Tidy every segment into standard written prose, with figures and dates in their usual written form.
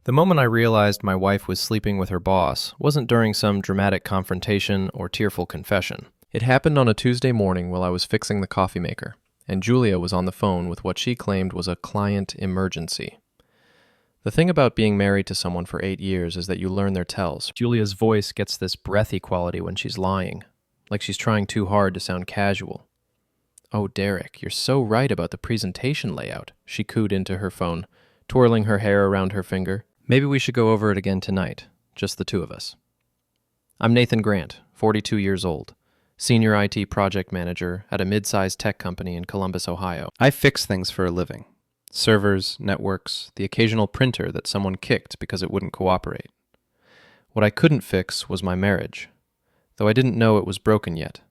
The moment I realized my wife was sleeping with her boss wasn't during some dramatic confrontation or tearful confession. It happened on a Tuesday morning while I was fixing the coffee maker, and Julia was on the phone with what she claimed was a client emergency. The thing about being married to someone for 8 years is that you learn their tells. Julia's voice gets this breathy quality when she's lying, like she's trying too hard to sound casual. "Oh, Derek, you're so right about the presentation layout," she cooed into her phone, twirling her hair around her finger. "Maybe we should go over it again tonight, just the two of us." I'm Nathan Grant, 42 years old, senior IT project manager at a mid-sized tech company in Columbus, Ohio. I fix things for a living. Servers, networks, the occasional printer that someone kicked because it wouldn't cooperate. What I couldn't fix was my marriage, though I didn't know it was broken yet.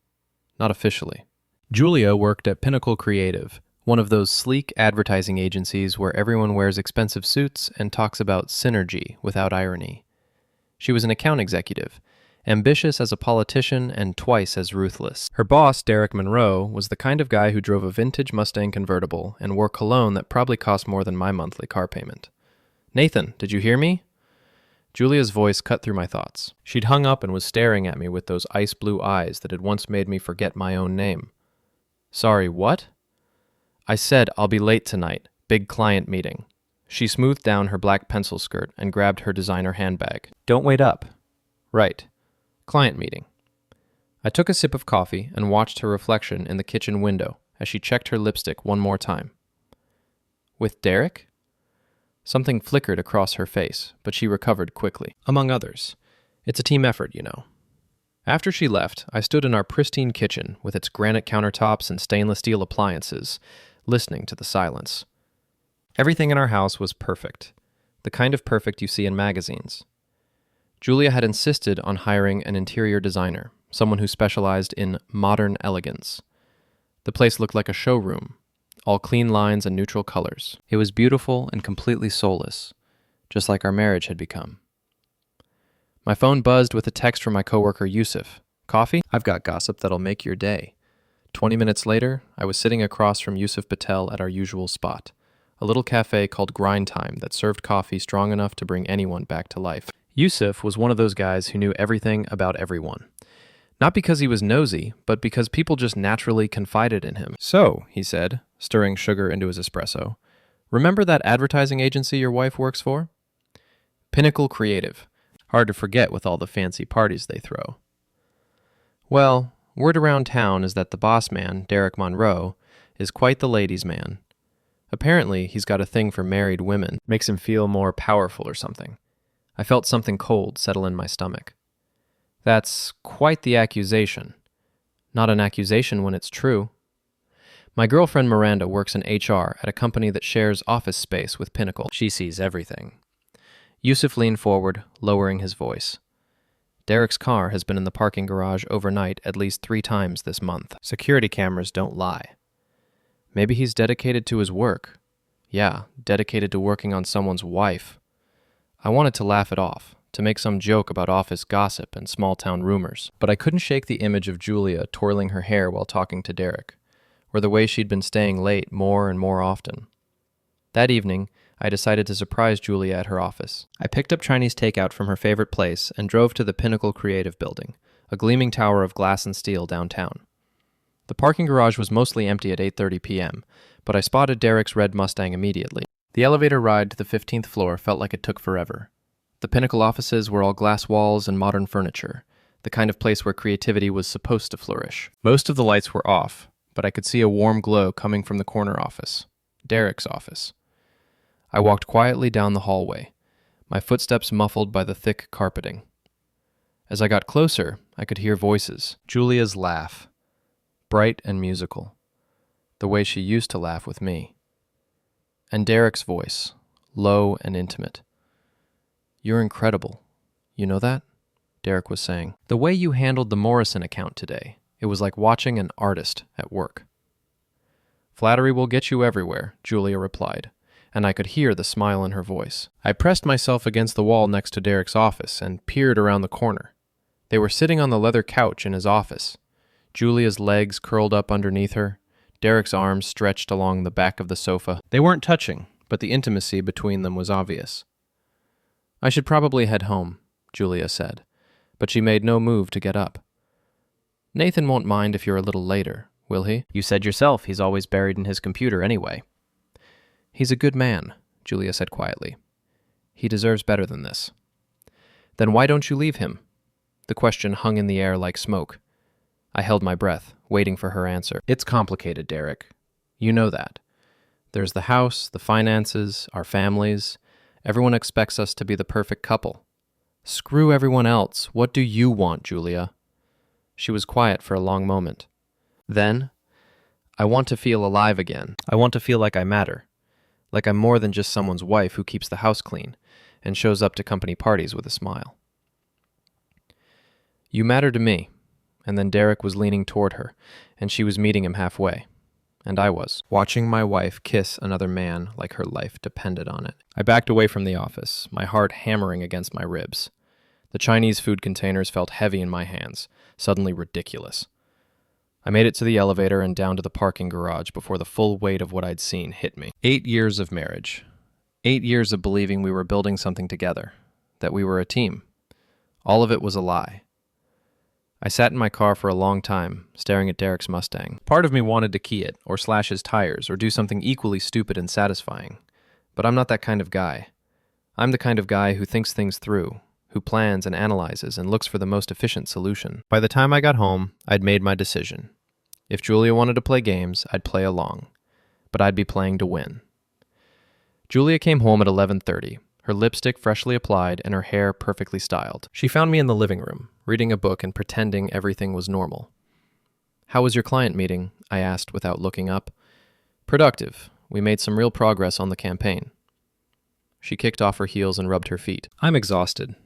Not officially. Julia worked at Pinnacle Creative, one of those sleek advertising agencies where everyone wears expensive suits and talks about synergy without irony. She was an account executive, ambitious as a politician and twice as ruthless. Her boss, Derek Monroe, was the kind of guy who drove a vintage Mustang convertible and wore cologne that probably cost more than my monthly car payment. "Nathan, did you hear me?" Julia's voice cut through my thoughts. She'd hung up and was staring at me with those ice blue eyes that had once made me forget my own name. "Sorry, what?" "I said I'll be late tonight. Big client meeting." She smoothed down her black pencil skirt and grabbed her designer handbag. "Don't wait up." "Right. Client meeting." I took a sip of coffee and watched her reflection in the kitchen window as she checked her lipstick one more time. "With Derek?" Something flickered across her face, but she recovered quickly. "Among others. It's a team effort, you know." After she left, I stood in our pristine kitchen with its granite countertops and stainless steel appliances, listening to the silence. Everything in our house was perfect, the kind of perfect you see in magazines. Julia had insisted on hiring an interior designer, someone who specialized in modern elegance. The place looked like a showroom, all clean lines and neutral colors. It was beautiful and completely soulless, just like our marriage had become. My phone buzzed with a text from my coworker Yusuf. "Coffee? I've got gossip that'll make your day." 20 minutes later, I was sitting across from Yusuf Patel at our usual spot, a little cafe called Grind Time that served coffee strong enough to bring anyone back to life. Yusuf was one of those guys who knew everything about everyone. Not because he was nosy, but because people just naturally confided in him. "So," he said, stirring sugar into his espresso, "remember that advertising agency your wife works for?" Pinnacle Creative. Hard to forget with all the fancy parties they throw. "Well, word around town is that the boss man, Derek Monroe, is quite the ladies' man. Apparently, he's got a thing for married women. Makes him feel more powerful or something." I felt something cold settle in my stomach. "That's quite the accusation." "Not an accusation when it's true." "My girlfriend Miranda works in HR at a company that shares office space with Pinnacle. She sees everything." Yusuf leaned forward, lowering his voice. "Derek's car has been in the parking garage overnight at least 3 times this month. Security cameras don't lie." "Maybe he's dedicated to his work." "Yeah, dedicated to working on someone's wife." I wanted to laugh it off, to make some joke about office gossip and small-town rumors, but I couldn't shake the image of Julia twirling her hair while talking to Derek, or the way she'd been staying late more and more often. That evening, I decided to surprise Julia at her office. I picked up Chinese takeout from her favorite place and drove to the Pinnacle Creative building, a gleaming tower of glass and steel downtown. The parking garage was mostly empty at 8:30 p.m., but I spotted Derek's red Mustang immediately. The elevator ride to the 15th floor felt like it took forever. The Pinnacle offices were all glass walls and modern furniture, the kind of place where creativity was supposed to flourish. Most of the lights were off, but I could see a warm glow coming from the corner office, Derek's office. I walked quietly down the hallway, my footsteps muffled by the thick carpeting. As I got closer, I could hear voices. Julia's laugh, bright and musical, the way she used to laugh with me. And Derek's voice, low and intimate. "You're incredible. You know that?" Derek was saying. "The way you handled the Morrison account today, it was like watching an artist at work." "Flattery will get you everywhere," Julia replied, and I could hear the smile in her voice. I pressed myself against the wall next to Derek's office and peered around the corner. They were sitting on the leather couch in his office, Julia's legs curled up underneath her, Derek's arms stretched along the back of the sofa. They weren't touching, but the intimacy between them was obvious. I should probably head home, Julia said, but she made no move to get up. Nathan won't mind if you're a little later, will he? You said yourself he's always buried in his computer anyway. He's a good man, Julia said quietly. He deserves better than this. Then why don't you leave him? The question hung in the air like smoke. I held my breath, waiting for her answer. It's complicated, Derek. You know that. There's the house, the finances, our families. Everyone expects us to be the perfect couple. Screw everyone else. What do you want, Julia? She was quiet for a long moment. Then, I want to feel alive again. I want to feel like I matter. Like I'm more than just someone's wife who keeps the house clean and shows up to company parties with a smile. You matter to me. And then Derek was leaning toward her, and she was meeting him halfway. And I was, watching my wife kiss another man like her life depended on it. I backed away from the office, my heart hammering against my ribs. The Chinese food containers felt heavy in my hands, suddenly ridiculous. I made it to the elevator and down to the parking garage before the full weight of what I'd seen hit me. 8 years of marriage. 8 years of believing we were building something together, that we were a team. All of it was a lie. I sat in my car for a long time, staring at Derek's Mustang. Part of me wanted to key it, or slash his tires, or do something equally stupid and satisfying. But I'm not that kind of guy. I'm the kind of guy who thinks things through, who plans and analyzes and looks for the most efficient solution. By the time I got home, I'd made my decision. If Julia wanted to play games, I'd play along. But I'd be playing to win. Julia came home at 11:30. Her lipstick freshly applied and her hair perfectly styled. She found me in the living room, reading a book and pretending everything was normal. How was your client meeting? I asked without looking up. Productive. We made some real progress on the campaign. She kicked off her heels and rubbed her feet. I'm exhausted.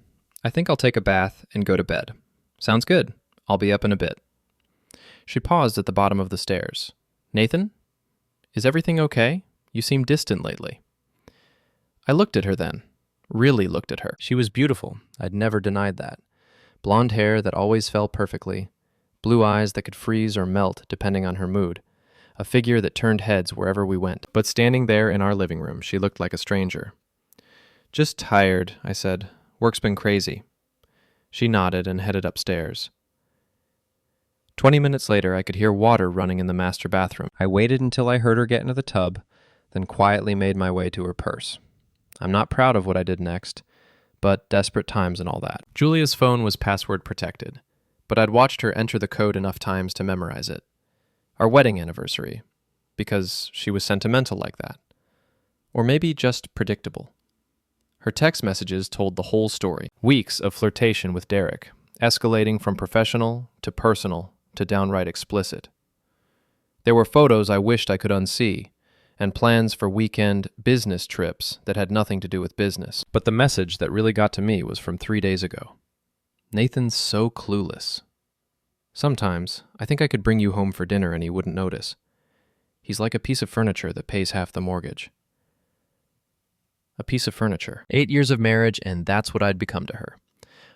I think I'll take a bath and go to bed. Sounds good. I'll be up in a bit. She paused at the bottom of the stairs. Nathan? Is everything okay? You seem distant lately. I looked at her then. Really looked at her. She was beautiful. I'd never denied that. Blonde hair that always fell perfectly. Blue eyes that could freeze or melt depending on her mood. A figure that turned heads wherever we went. But standing there in our living room, she looked like a stranger. Just tired, I said. Work's been crazy. She nodded and headed upstairs. 20 minutes later, I could hear water running in the master bathroom. I waited until I heard her get into the tub, then quietly made my way to her purse. I'm not proud of what I did next, but desperate times and all that. Julia's phone was password protected, but I'd watched her enter the code enough times to memorize it. Our wedding anniversary, because she was sentimental like that. Or maybe just predictable. Her text messages told the whole story. Weeks of flirtation with Derek, escalating from professional to personal to downright explicit. There were photos I wished I could unsee, and plans for weekend business trips that had nothing to do with business. But the message that really got to me was from 3 days ago. Nathan's so clueless. Sometimes, I think I could bring you home for dinner and he wouldn't notice. He's like a piece of furniture that pays half the mortgage. A piece of furniture. 8 years of marriage, and that's what I'd become to her.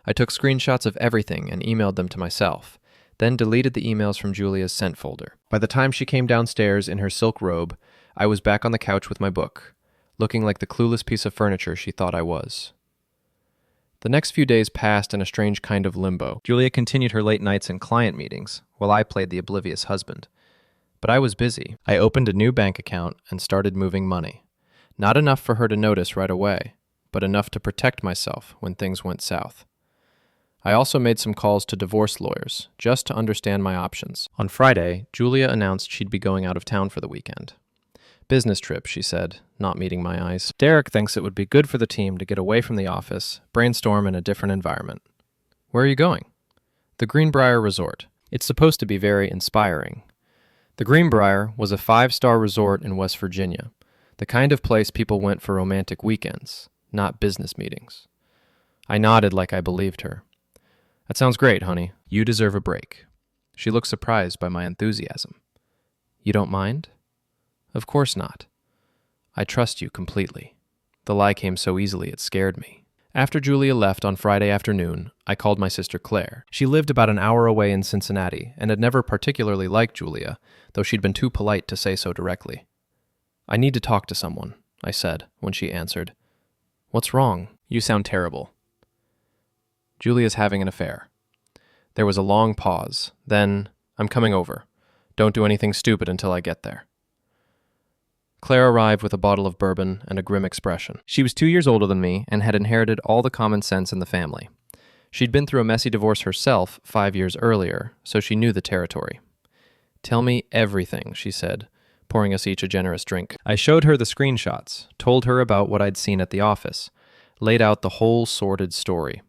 I took screenshots of everything and emailed them to myself, then deleted the emails from Julia's sent folder. By the time she came downstairs in her silk robe, I was back on the couch with my book, looking like the clueless piece of furniture she thought I was. The next few days passed in a strange kind of limbo. Julia continued her late nights and client meetings, while I played the oblivious husband. But I was busy. I opened a new bank account and started moving money. Not enough for her to notice right away, but enough to protect myself when things went south. I also made some calls to divorce lawyers, just to understand my options. On Friday, Julia announced she'd be going out of town for the weekend. Business trip, she said, not meeting my eyes. Derek thinks it would be good for the team to get away from the office, brainstorm in a different environment. Where are you going? The Greenbrier Resort. It's supposed to be very inspiring. The Greenbrier was a 5-star resort in West Virginia, the kind of place people went for romantic weekends, not business meetings. I nodded like I believed her. That sounds great, honey. You deserve a break. She looked surprised by my enthusiasm. You don't mind? Of course not. I trust you completely. The lie came so easily it scared me. After Julia left on Friday afternoon, I called my sister Claire. She lived about an hour away in Cincinnati and had never particularly liked Julia, though she'd been too polite to say so directly. I need to talk to someone, I said when she answered. What's wrong? You sound terrible. Julia's having an affair. There was a long pause. Then, I'm coming over. Don't do anything stupid until I get there. Claire arrived with a bottle of bourbon and a grim expression. She was 2 years older than me and had inherited all the common sense in the family. She'd been through a messy divorce herself 5 years earlier, so she knew the territory. Tell me everything, she said, pouring us each a generous drink. I showed her the screenshots, told her about what I'd seen at the office, laid out the whole sordid story.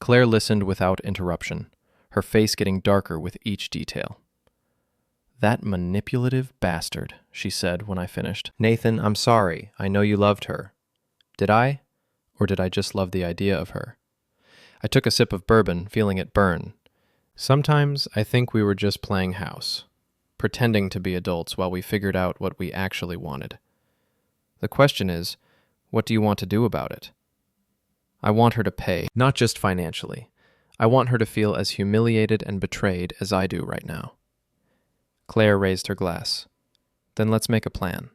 Claire listened without interruption, her face getting darker with each detail. That manipulative bastard, she said when I finished. Nathan, I'm sorry. I know you loved her. Did I? Or did I just love the idea of her? I took a sip of bourbon, feeling it burn. Sometimes I think we were just playing house, pretending to be adults while we figured out what we actually wanted. The question is, what do you want to do about it? I want her to pay, not just financially. I want her to feel as humiliated and betrayed as I do right now. Claire raised her glass. Then let's make a plan.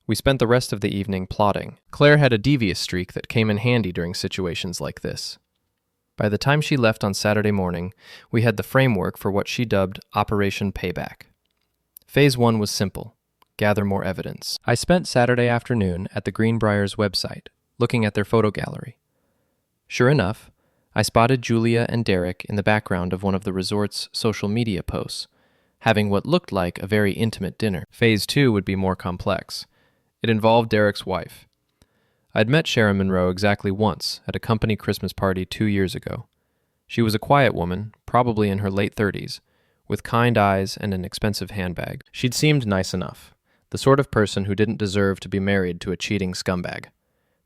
We spent the rest of the evening plotting. Claire had a devious streak that came in handy during situations like this. By the time she left on Saturday morning, we had the framework for what she dubbed Operation Payback. Phase 1 was simple: gather more evidence. I spent Saturday afternoon at the Greenbriers website, looking at their photo gallery. Sure enough, I spotted Julia and Derek in the background of one of the resort's social media posts, having what looked like a very intimate dinner. Phase 2 would be more complex. It involved Derek's wife. I'd met Sharon Monroe exactly once at a company Christmas party 2 years ago. She was a quiet woman, probably in her late 30s, with kind eyes and an expensive handbag. She'd seemed nice enough, the sort of person who didn't deserve to be married to a cheating scumbag.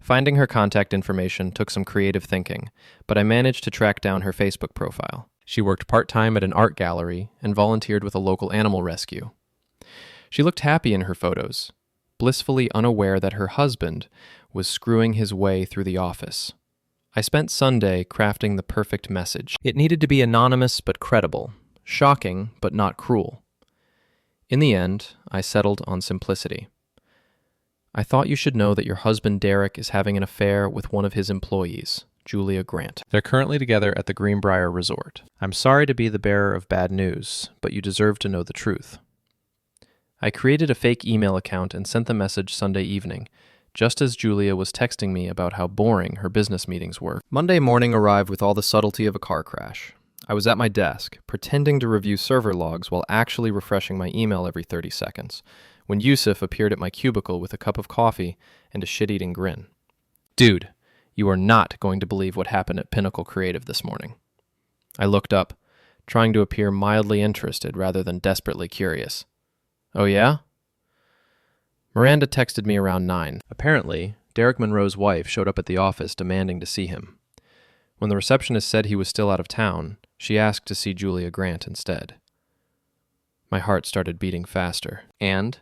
Finding her contact information took some creative thinking, but I managed to track down her Facebook profile. She worked part-time at an art gallery and volunteered with a local animal rescue. She looked happy in her photos, blissfully unaware that her husband was screwing his way through the office. I spent Sunday crafting the perfect message. It needed to be anonymous but credible, shocking but not cruel. In the end, I settled on simplicity. I thought you should know that your husband Derek is having an affair with one of his employees, Julia Grant. They're currently together at the Greenbrier Resort. I'm sorry to be the bearer of bad news, but you deserve to know the truth. I created a fake email account and sent the message Sunday evening, just as Julia was texting me about how boring her business meetings were. Monday morning arrived with all the subtlety of a car crash. I was at my desk, pretending to review server logs while actually refreshing my email every 30 seconds, when Yusuf appeared at my cubicle with a cup of coffee and a shit-eating grin. Dude, you are not going to believe what happened at Pinnacle Creative this morning. I looked up, trying to appear mildly interested rather than desperately curious. Oh yeah? Miranda texted me around 9. Apparently, Derek Monroe's wife showed up at the office demanding to see him. When the receptionist said he was still out of town, she asked to see Julia Grant instead. My heart started beating faster. And,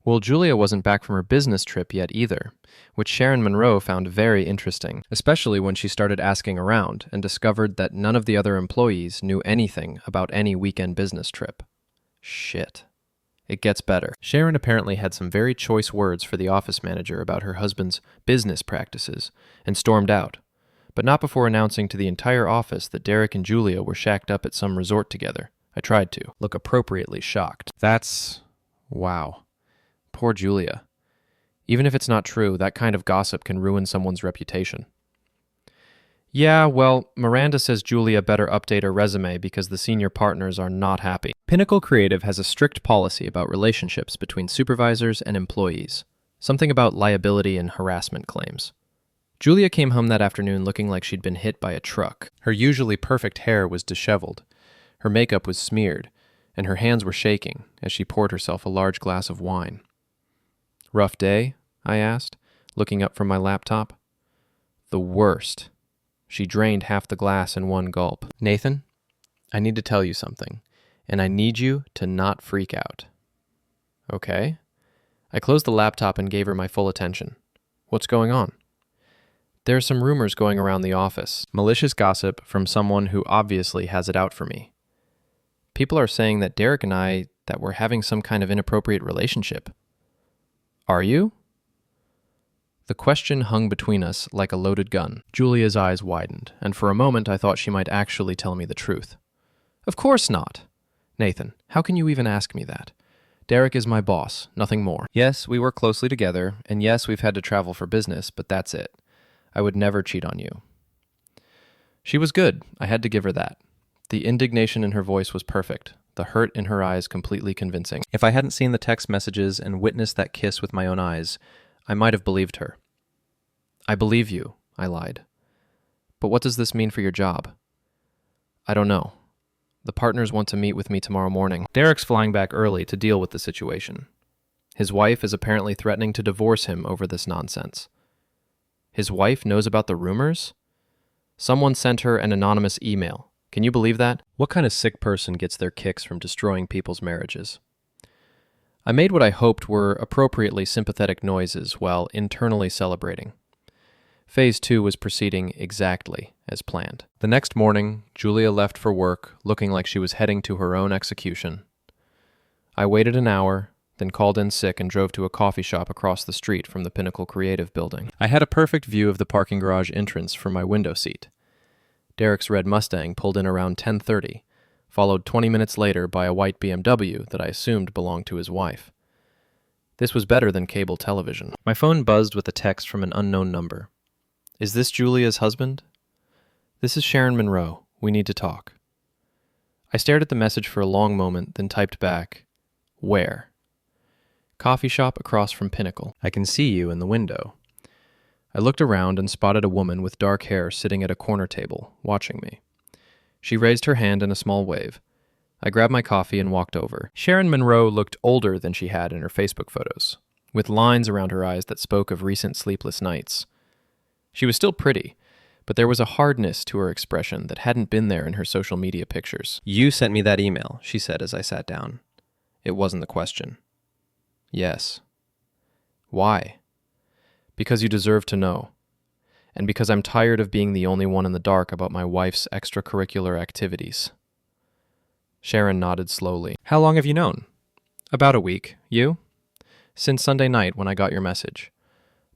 well, Julia wasn't back from her business trip yet either, which Sharon Monroe found very interesting, especially when she started asking around and discovered that none of the other employees knew anything about any weekend business trip. Shit. It gets better. Sharon apparently had some very choice words for the office manager about her husband's business practices and stormed out, but not before announcing to the entire office that Derek and Julia were shacked up at some resort together. I tried to look appropriately shocked. Wow. Poor Julia. Even if it's not true, that kind of gossip can ruin someone's reputation. Yeah, well, Miranda says Julia better update her resume because the senior partners are not happy. Pinnacle Creative has a strict policy about relationships between supervisors and employees, something about liability and harassment claims. Julia came home that afternoon looking like she'd been hit by a truck. Her usually perfect hair was disheveled, her makeup was smeared, and her hands were shaking as she poured herself a large glass of wine. Rough day? I asked, looking up from my laptop. The worst. She drained half the glass in one gulp. Nathan, I need to tell you something, and I need you to not freak out. Okay. I closed the laptop and gave her my full attention. What's going on? There are some rumors going around the office. Malicious gossip from someone who obviously has it out for me. People are saying that Derek and I, that we're having some kind of inappropriate relationship. Are you? The The question hung between us like a loaded gun. Julia's eyes widened, and for a moment I thought she might actually tell me the truth. Of course not. Nathan, how can you even ask me that? Derek is my boss, nothing more. Yes, we work closely together, and yes, we've had to travel for business, but that's it. I would never cheat on you. She was good. I had to give her that. The indignation in her voice was perfect, the hurt in her eyes completely convincing. If I hadn't seen the text messages and witnessed that kiss with my own eyes, I might have believed her. I believe you, I lied. But what does this mean for your job? I don't know. The partners want to meet with me tomorrow morning. Derek's flying back early to deal with the situation. His wife is apparently threatening to divorce him over this nonsense. His wife knows about the rumors? Someone sent her an anonymous email. Can you believe that? What kind of sick person gets their kicks from destroying people's marriages? I made what I hoped were appropriately sympathetic noises while internally celebrating. Phase 2 was proceeding exactly as planned. The next morning, Julia left for work looking like she was heading to her own execution. I waited an hour, then called in sick and drove to a coffee shop across the street from the Pinnacle Creative building. I had a perfect view of the parking garage entrance from my window seat. Derek's red Mustang pulled in around 10:30, followed 20 minutes later by a white BMW that I assumed belonged to his wife. This was better than cable television. My phone buzzed with a text from an unknown number. Is this Julia's husband? This is Sharon Monroe. We need to talk. I stared at the message for a long moment, then typed back, Where? Coffee shop across from Pinnacle. I can see you in the window. I looked around and spotted a woman with dark hair sitting at a corner table, watching me. She raised her hand in a small wave. I grabbed my coffee and walked over. Sharon Monroe looked older than she had in her Facebook photos, with lines around her eyes that spoke of recent sleepless nights. She was still pretty, but there was a hardness to her expression that hadn't been there in her social media pictures. You sent me that email, she said as I sat down. It wasn't the question. Yes. Why? Because you deserve to know. And because I'm tired of being the only one in the dark about my wife's extracurricular activities. Sharon nodded slowly. How long have you known? About a week. You? Since Sunday night when I got your message.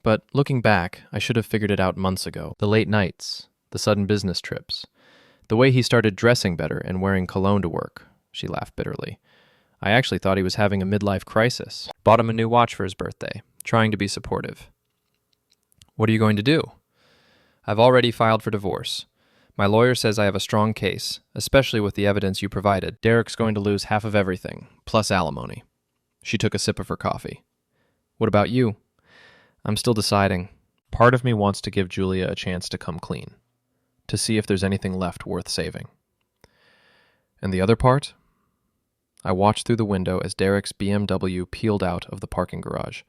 But looking back, I should have figured it out months ago. The late nights, the sudden business trips, the way he started dressing better and wearing cologne to work. She laughed bitterly. I actually thought he was having a midlife crisis. Bought him a new watch for his birthday, trying to be supportive. What are you going to do? I've already filed for divorce. My lawyer says I have a strong case, especially with the evidence you provided. Derek's going to lose half of everything, plus alimony. She took a sip of her coffee. What about you? I'm still deciding. Part of me wants to give Julia a chance to come clean, to see if there's anything left worth saving. And the other part? I watched through the window as Derek's BMW peeled out of the parking garage,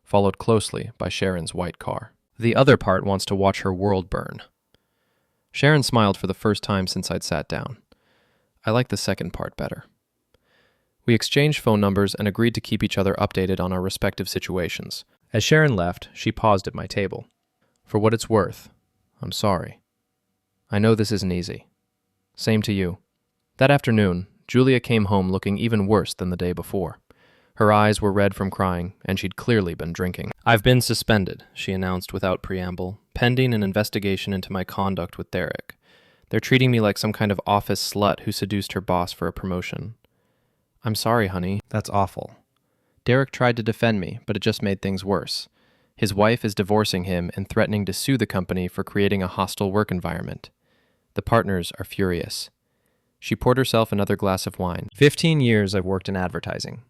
followed closely by Sharon's white car. The other part wants to watch her world burn. Sharon smiled for the first time since I'd sat down. I like the second part better. We exchanged phone numbers and agreed to keep each other updated on our respective situations. As Sharon left, she paused at my table. For what it's worth, I'm sorry. I know this isn't easy. Same to you. That afternoon, Julia came home looking even worse than the day before. Her eyes were red from crying, and she'd clearly been drinking. I've been suspended, she announced without preamble, pending an investigation into my conduct with Derek. They're treating me like some kind of office slut who seduced her boss for a promotion. I'm sorry, honey. That's awful. Derek tried to defend me, but it just made things worse. His wife is divorcing him and threatening to sue the company for creating a hostile work environment. The partners are furious. She poured herself another glass of wine. 15 years I've worked in advertising.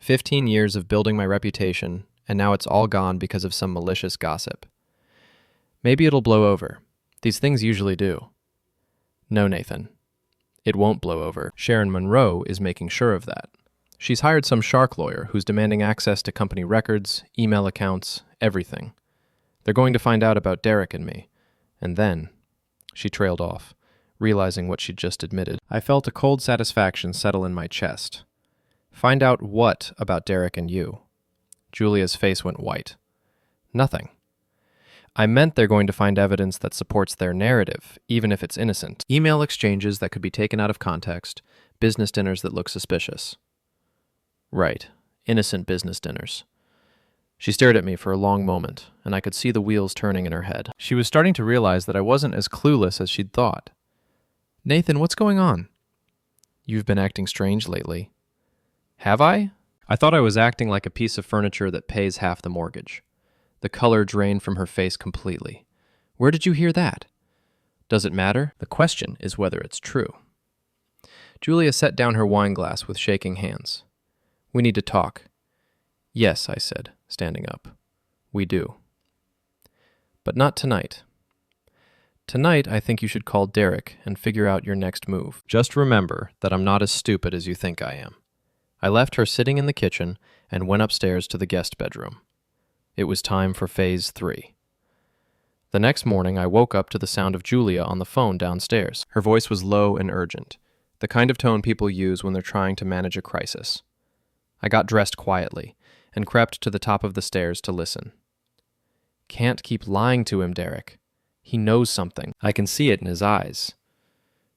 15 years of building my reputation, and now it's all gone because of some malicious gossip. Maybe it'll blow over. These things usually do. No, Nathan. It won't blow over. Sharon Monroe is making sure of that. She's hired some shark lawyer who's demanding access to company records, email accounts, everything. They're going to find out about Derek and me. And then, she trailed off, realizing what she'd just admitted. I felt a cold satisfaction settle in my chest. Find out what about Derek and you? Julia's face went white. Nothing. I meant they're going to find evidence that supports their narrative, even if it's innocent. Email exchanges that could be taken out of context, business dinners that look suspicious. Right. Innocent business dinners. She stared at me for a long moment, and I could see the wheels turning in her head. She was starting to realize that I wasn't as clueless as she'd thought. "Nathan, what's going on?" "You've been acting strange lately." "Have I?" I thought I was acting like a piece of furniture that pays half the mortgage. The color drained from her face completely. "Where did you hear that?" "Does it matter? The question is whether it's true." Julia set down her wine glass with shaking hands. "We need to talk." "Yes," I said, standing up. "We do. But not tonight. Tonight, I think you should call Derek and figure out your next move. Just remember that I'm not as stupid as you think I am." I left her sitting in the kitchen and went upstairs to the guest bedroom. It was time for phase 3. The next morning, I woke up to the sound of Julia on the phone downstairs. Her voice was low and urgent, the kind of tone people use when they're trying to manage a crisis. I got dressed quietly and crept to the top of the stairs to listen. "Can't keep lying to him, Derek. He knows something. I can see it in his eyes."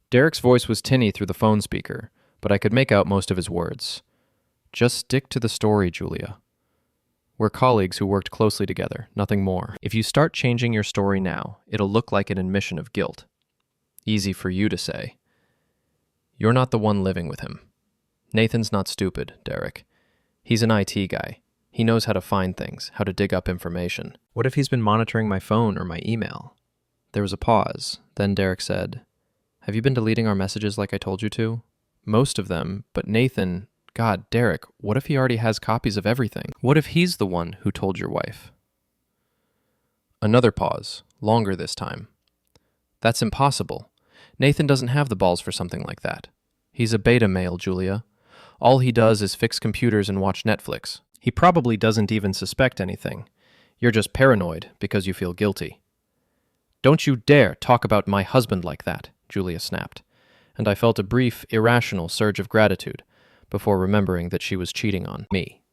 Derek's voice was tinny through the phone speaker, but I could make out most of his words. "Just stick to the story, Julia. We're colleagues who worked closely together, nothing more. If you start changing your story now, it'll look like an admission of guilt. Easy for you to say. You're not the one living with him. Nathan's not stupid, Derek. He's an IT guy. He knows how to find things, how to dig up information. What if he's been monitoring my phone or my email?" There was a pause. Then Derek said, "Have you been deleting our messages like I told you to?" "Most of them, but Nathan... God, Derek, what if he already has copies of everything? What if he's the one who told your wife?" Another pause, longer this time. "That's impossible. Nathan doesn't have the balls for something like that. He's a beta male, Julia. All he does is fix computers and watch Netflix. He probably doesn't even suspect anything. You're just paranoid because you feel guilty." "Don't you dare talk about my husband like that," Julia snapped, and I felt a brief, irrational surge of gratitude before remembering that she was cheating on me.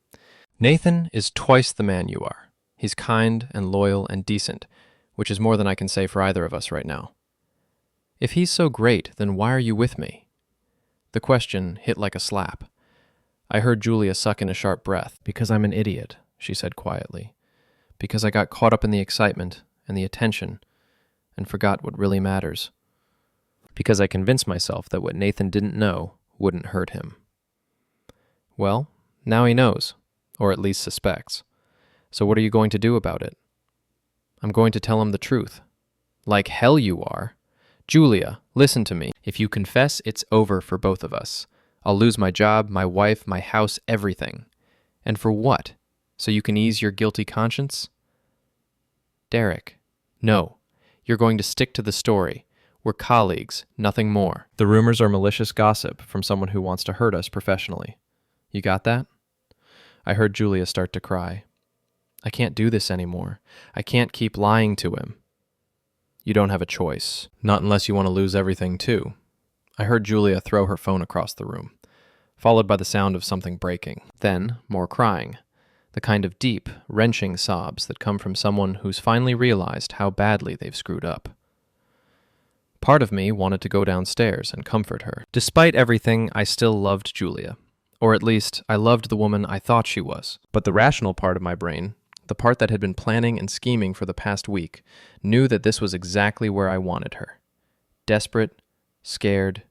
"Nathan is twice the man you are. He's kind and loyal and decent, which is more than I can say for either of us right now. If he's so great, then why are you with me?" The question hit like a slap. I heard Julia suck in a sharp breath. "Because I'm an idiot," she said quietly. "Because I got caught up in the excitement and the attention and forgot what really matters. Because I convinced myself that what Nathan didn't know wouldn't hurt him." Well, now he knows, or at least suspects. So what are you going to do about it? "I'm going to tell him the truth." "Like hell you are. Julia, listen to me. If you confess, it's over for both of us. I'll lose my job, my wife, my house, everything. And for what? So you can ease your guilty conscience?" "Derek, no. You're going to stick to the story. We're colleagues, nothing more. The rumors are malicious gossip from someone who wants to hurt us professionally. You got that?" I heard Julia start to cry. "I can't do this anymore. I can't keep lying to him." "You don't have a choice. Not unless you want to lose everything too." I heard Julia throw her phone across the room, followed by the sound of something breaking. Then, more crying. The kind of deep, wrenching sobs that come from someone who's finally realized how badly they've screwed up. Part of me wanted to go downstairs and comfort her. Despite everything, I still loved Julia. Or at least, I loved the woman I thought she was. But the rational part of my brain, the part that had been planning and scheming for the past week, knew that this was exactly where I wanted her. Desperate, scared,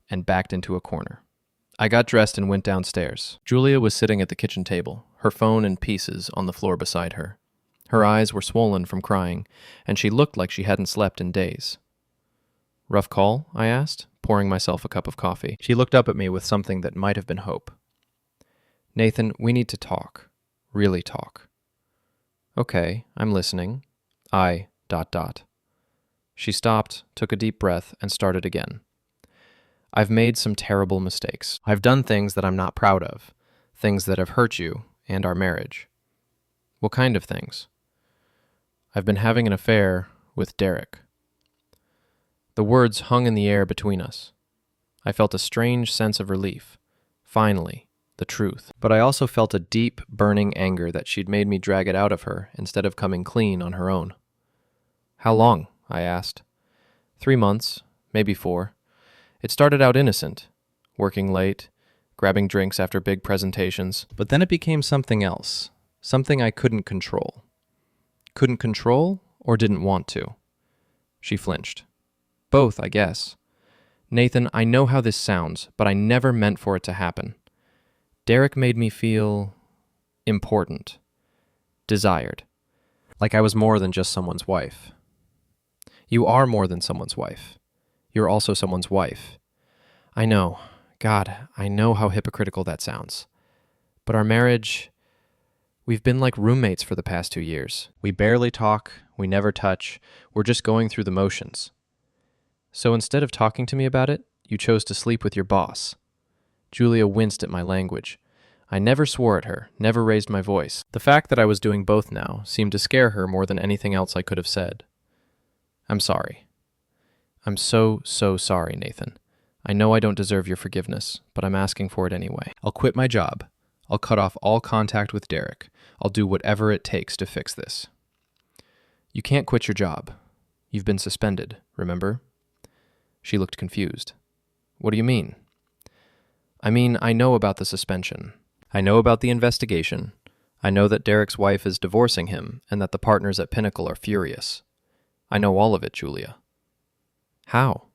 and backed into a corner. I got dressed and went downstairs. Julia was sitting at the kitchen table, her phone in pieces on the floor beside her. Her eyes were swollen from crying, and she looked like she hadn't slept in days. "Rough call?" I asked, pouring myself a cup of coffee. She looked up at me with something that might have been hope. "Nathan, we need to talk. Really talk." "Okay, I'm listening. She stopped, took a deep breath, and started again. "I've made some terrible mistakes. I've done things that I'm not proud of, things that have hurt you and our marriage." "What kind of things?" "I've been having an affair with Derek." The words hung in the air between us. I felt a strange sense of relief. Finally, the truth. But I also felt a deep, burning anger that she'd made me drag it out of her instead of coming clean on her own. "How long?" I asked. 3 months, maybe 4. It started out innocent, working late, grabbing drinks after big presentations, but then it became something else. Something I couldn't control. Couldn't control or didn't want to? She flinched. Both, I guess. Nathan, I know how this sounds, but I never meant for it to happen. Derek made me feel important, desired, like I was more than just someone's wife. You are more than someone's wife. You're also someone's wife. I know. God, I know how hypocritical that sounds. But our marriage, we've been like roommates for the past 2 years. We barely talk, we never touch, we're just going through the motions. So instead of talking to me about it, you chose to sleep with your boss. Julia winced at my language. I never swore at her, never raised my voice. The fact that I was doing both now seemed to scare her more than anything else I could have said. I'm sorry. I'm so sorry, Nathan. I know I don't deserve your forgiveness, but I'm asking for it anyway. I'll quit my job. I'll cut off all contact with Derek. I'll do whatever it takes to fix this. You can't quit your job. You've been suspended, remember? She looked confused. What do you mean? I mean, I know about the suspension. I know about the investigation. I know that Derek's wife is divorcing him and that the partners at Pinnacle are furious. I know all of it, Julia. How?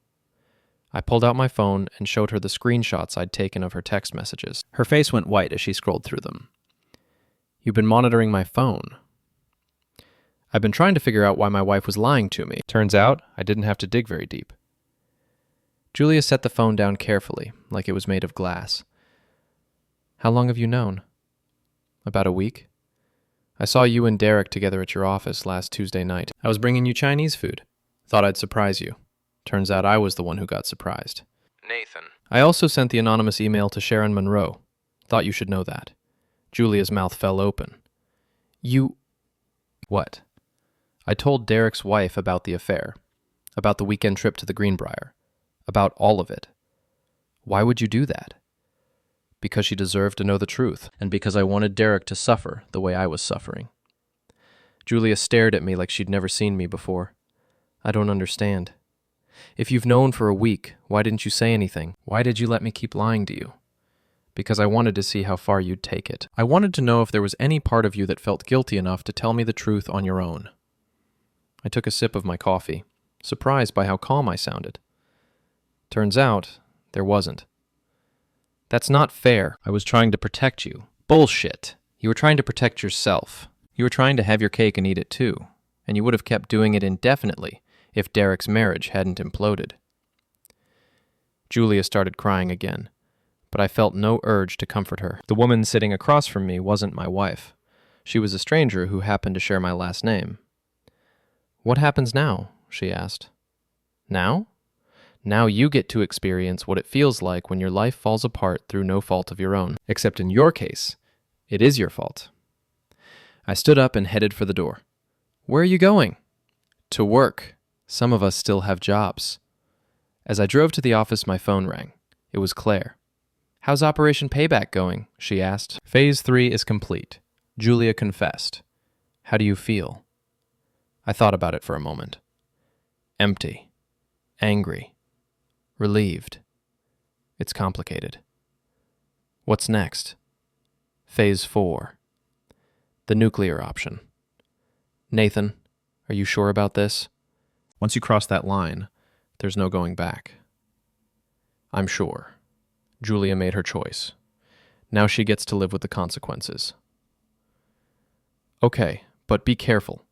I pulled out my phone and showed her the screenshots I'd taken of her text messages. Her face went white as she scrolled through them. You've been monitoring my phone. I've been trying to figure out why my wife was lying to me. Turns out, I didn't have to dig very deep. Julia set the phone down carefully, like it was made of glass. How long have you known? About a week. I saw you and Derek together at your office last Tuesday night. I was bringing you Chinese food. Thought I'd surprise you. Turns out I was the one who got surprised. Nathan. I also sent the anonymous email to Sharon Monroe. Thought you should know that. Julia's mouth fell open. You... What? I told Derek's wife about the affair. About the weekend trip to the Greenbrier. About all of it. Why would you do that? Because she deserved to know the truth, and because I wanted Derek to suffer the way I was suffering. Julia stared at me like she'd never seen me before. I don't understand. If you've known for a week, why didn't you say anything? Why did you let me keep lying to you? Because I wanted to see how far you'd take it. I wanted to know if there was any part of you that felt guilty enough to tell me the truth on your own. I took a sip of my coffee, surprised by how calm I sounded. Turns out, there wasn't. That's not fair. I was trying to protect you. Bullshit. You were trying to protect yourself. You were trying to have your cake and eat it too, and you would have kept doing it indefinitely if Derek's marriage hadn't imploded. Julia started crying again, but I felt no urge to comfort her. The woman sitting across from me wasn't my wife. She was a stranger who happened to share my last name. What happens now? She asked. Now? Now you get to experience what it feels like when your life falls apart through no fault of your own. Except in your case, it is your fault. I stood up and headed for the door. Where are you going? To work. Some of us still have jobs. As I drove to the office, my phone rang. It was Claire. How's Operation Payback going? She asked. Phase 3 is complete. Julia confessed. How do you feel? I thought about it for a moment. Empty. Angry. Relieved. It's complicated. What's next? Phase 4. The nuclear option. Nathan, are you sure about this? Once you cross that line, there's no going back. I'm sure. Julia made her choice. Now she gets to live with the consequences. Okay, but be careful.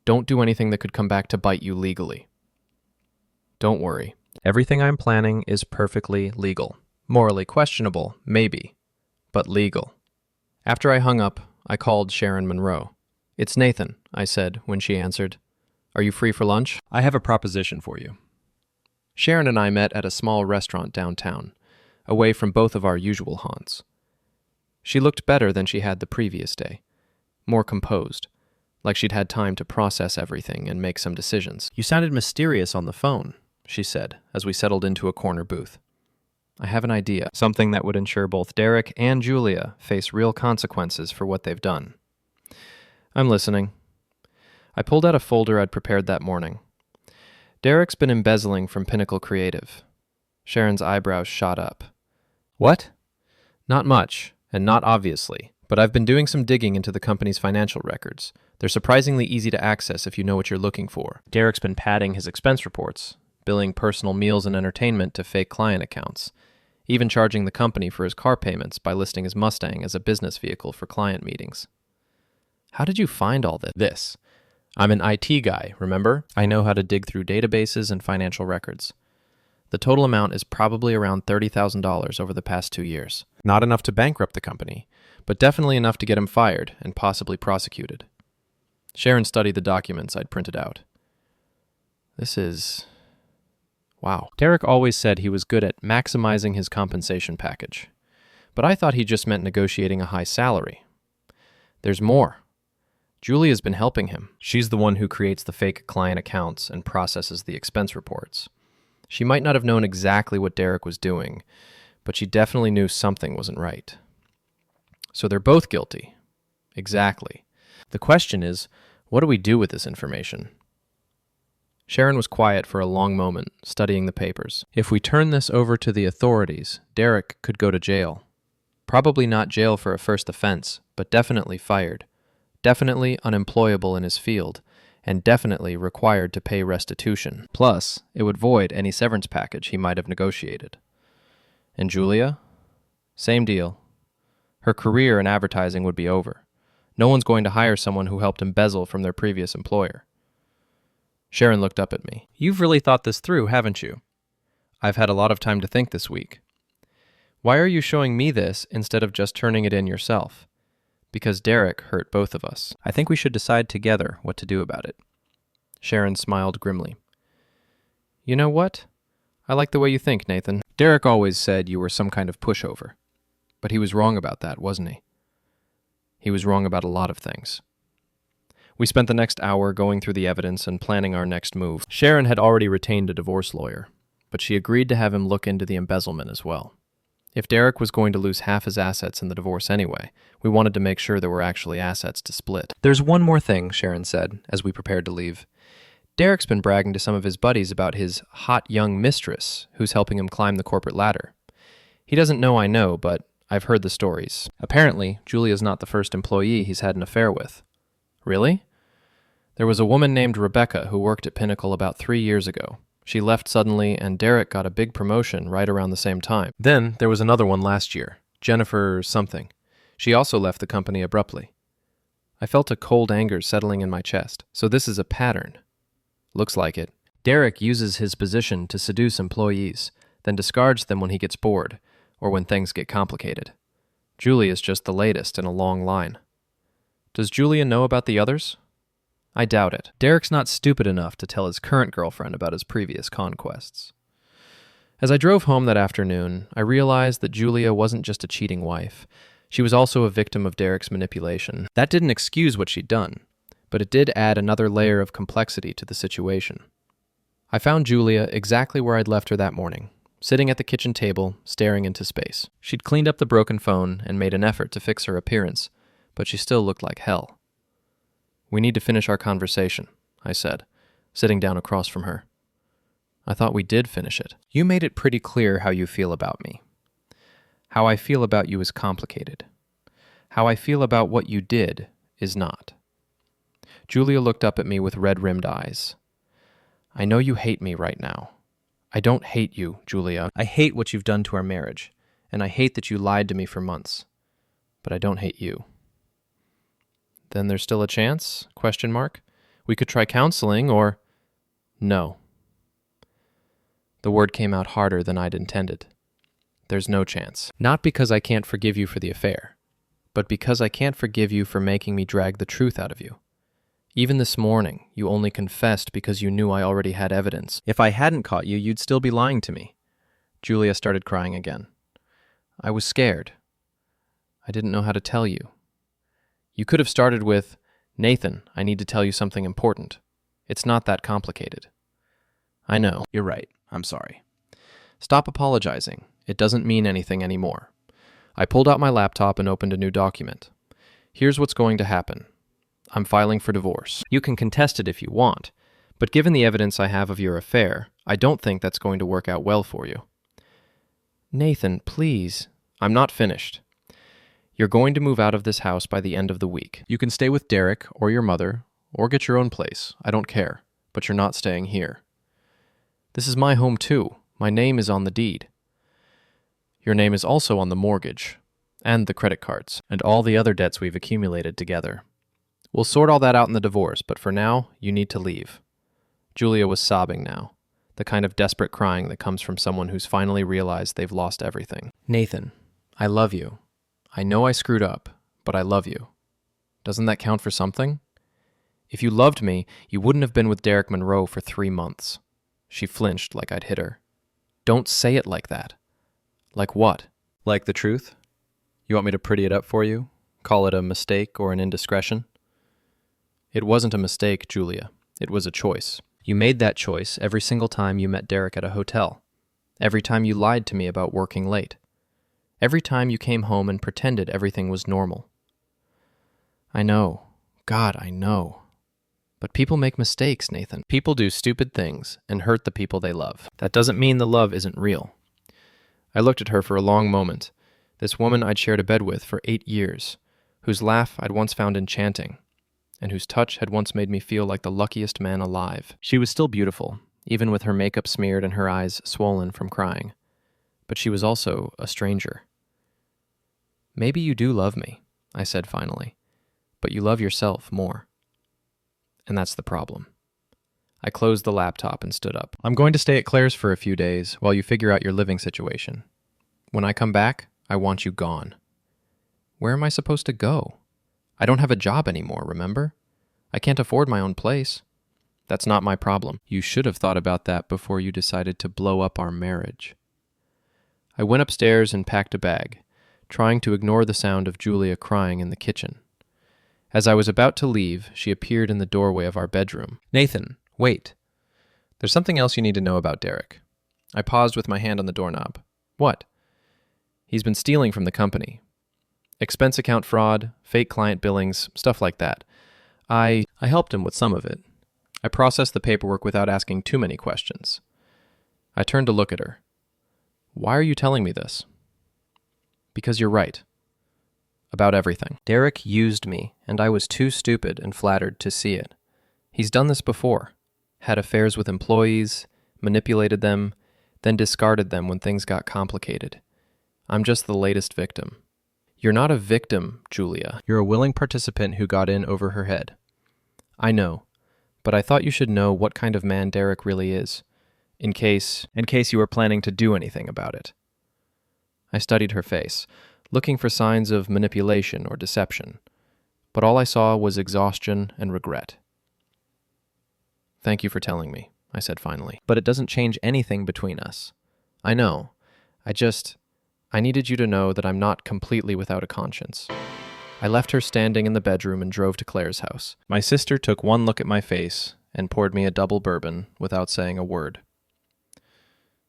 Don't do anything that could come back to bite you legally. Don't worry. Everything I'm planning is perfectly legal. Morally questionable, maybe, but legal. After I hung up, I called Sharon Monroe. It's Nathan, I said when she answered. Are you free for lunch? I have a proposition for you. Sharon and I met at a small restaurant downtown, away from both of our usual haunts. She looked better than she had the previous day, more composed, like she'd had time to process everything and make some decisions. You sounded mysterious on the phone, she said, as we settled into a corner booth. I have an idea, something that would ensure both Derek and Julia face real consequences for what they've done. I'm listening. I pulled out a folder I'd prepared that morning. Derek's been embezzling from Pinnacle Creative. Sharon's eyebrows shot up. What? Not much, and not obviously, but I've been doing some digging into the company's financial records. They're surprisingly easy to access if you know what you're looking for. Derek's been padding his expense reports, billing personal meals and entertainment to fake client accounts, even charging the company for his car payments by listing his Mustang as a business vehicle for client meetings. How did you find all this? I'm an IT guy, remember? I know how to dig through databases and financial records. The total amount is probably around $30,000 over the past 2 years. Not enough to bankrupt the company, but definitely enough to get him fired and possibly prosecuted. Sharon studied the documents I'd printed out. This is... wow. Derek always said he was good at maximizing his compensation package, but I thought he just meant negotiating a high salary. There's more. Julia's been helping him. She's the one who creates the fake client accounts and processes the expense reports. She might not have known exactly what Derek was doing, but she definitely knew something wasn't right. So they're both guilty. Exactly. The question is, what do we do with this information? Sharon was quiet for a long moment, studying the papers. If we turn this over to the authorities, Derek could go to jail. Probably not jail for a first offense, but definitely fired. Definitely unemployable in his field, and definitely required to pay restitution. Plus, it would void any severance package he might have negotiated. And Julia? Same deal. Her career in advertising would be over. No one's going to hire someone who helped embezzle from their previous employer. Sharon looked up at me. You've really thought this through, haven't you? I've had a lot of time to think this week. Why are you showing me this instead of just turning it in yourself? Because Derek hurt both of us. I think we should decide together what to do about it. Sharon smiled grimly. You know what? I like the way you think, Nathan. Derek always said you were some kind of pushover. But he was wrong about that, wasn't he? He was wrong about a lot of things. We spent the next hour going through the evidence and planning our next move. Sharon had already retained a divorce lawyer, but she agreed to have him look into the embezzlement as well. If Derek was going to lose half his assets in the divorce anyway, we wanted to make sure there were actually assets to split. There's one more thing, Sharon said, as we prepared to leave. Derek's been bragging to some of his buddies about his hot young mistress who's helping him climb the corporate ladder. He doesn't know I know, but I've heard the stories. Apparently, Julia's not the first employee he's had an affair with. Really? There was a woman named Rebecca who worked at Pinnacle about 3 years ago. She left suddenly, and Derek got a big promotion right around the same time. Then there was another one last year, Jennifer something. She also left the company abruptly. I felt a cold anger settling in my chest. So this is a pattern. Looks like it. Derek uses his position to seduce employees, then discards them when he gets bored, or when things get complicated. Julia's just the latest in a long line. Does Julia know about the others? I doubt it. Derek's not stupid enough to tell his current girlfriend about his previous conquests. As I drove home that afternoon, I realized that Julia wasn't just a cheating wife. She was also a victim of Derek's manipulation. That didn't excuse what she'd done, but it did add another layer of complexity to the situation. I found Julia exactly where I'd left her that morning, sitting at the kitchen table, staring into space. She'd cleaned up the broken phone and made an effort to fix her appearance, but she still looked like hell. We need to finish our conversation, I said, sitting down across from her. I thought we did finish it. You made it pretty clear how you feel about me. How I feel about you is complicated. How I feel about what you did is not. Julia looked up at me with red-rimmed eyes. I know you hate me right now. I don't hate you, Julia. I hate what you've done to our marriage, and I hate that you lied to me for months. But I don't hate you. Then there's still a chance? ? We could try counseling, or... No. The word came out harder than I'd intended. There's no chance. Not because I can't forgive you for the affair, but because I can't forgive you for making me drag the truth out of you. Even this morning, you only confessed because you knew I already had evidence. If I hadn't caught you, you'd still be lying to me. Julia started crying again. I was scared. I didn't know how to tell you. You could have started with, Nathan, I need to tell you something important. It's not that complicated. I know. You're right. I'm sorry. Stop apologizing. It doesn't mean anything anymore. I pulled out my laptop and opened a new document. Here's what's going to happen. I'm filing for divorce. You can contest it if you want, but given the evidence I have of your affair, I don't think that's going to work out well for you. Nathan, please. I'm not finished. You're going to move out of this house by the end of the week. You can stay with Derek or your mother, or get your own place. I don't care, but you're not staying here. This is my home too. My name is on the deed. Your name is also on the mortgage, and the credit cards, and all the other debts we've accumulated together. We'll sort all that out in the divorce, but for now, you need to leave. Julia was sobbing now, the kind of desperate crying that comes from someone who's finally realized they've lost everything. Nathan, I love you. I know I screwed up, but I love you. Doesn't that count for something? If you loved me, you wouldn't have been with Derek Monroe for 3 months. She flinched like I'd hit her. Don't say it like that. Like what? Like the truth? You want me to pretty it up for you? Call it a mistake or an indiscretion? It wasn't a mistake, Julia. It was a choice. You made that choice every single time you met Derek at a hotel. Every time you lied to me about working late. Every time you came home and pretended everything was normal. I know. God, I know. But people make mistakes, Nathan. People do stupid things and hurt the people they love. That doesn't mean the love isn't real. I looked at her for a long moment, this woman I'd shared a bed with for 8 years, whose laugh I'd once found enchanting, and whose touch had once made me feel like the luckiest man alive. She was still beautiful, even with her makeup smeared and her eyes swollen from crying. But she was also a stranger. Maybe you do love me, I said finally, but you love yourself more. And that's the problem. I closed the laptop and stood up. I'm going to stay at Claire's for a few days while you figure out your living situation. When I come back, I want you gone. Where am I supposed to go? I don't have a job anymore, remember? I can't afford my own place. That's not my problem. You should have thought about that before you decided to blow up our marriage. I went upstairs and packed a bag, trying to ignore the sound of Julia crying in the kitchen. As I was about to leave, she appeared in the doorway of our bedroom. Nathan, wait. There's something else you need to know about Derek. I paused with my hand on the doorknob. What? He's been stealing from the company. Expense account fraud, fake client billings, stuff like that. I helped him with some of it. I processed the paperwork without asking too many questions. I turned to look at her. Why are you telling me this? Because you're right. About everything. Derek used me, and I was too stupid and flattered to see it. He's done this before. Had affairs with employees, manipulated them, then discarded them when things got complicated. I'm just the latest victim. You're not a victim, Julia. You're a willing participant who got in over her head. I know, but I thought you should know what kind of man Derek really is, in case you were planning to do anything about it. I studied her face, looking for signs of manipulation or deception, but all I saw was exhaustion and regret. Thank you for telling me, I said finally, but it doesn't change anything between us. I know. I needed you to know that I'm not completely without a conscience. I left her standing in the bedroom and drove to Claire's house. My sister took one look at my face and poured me a double bourbon without saying a word.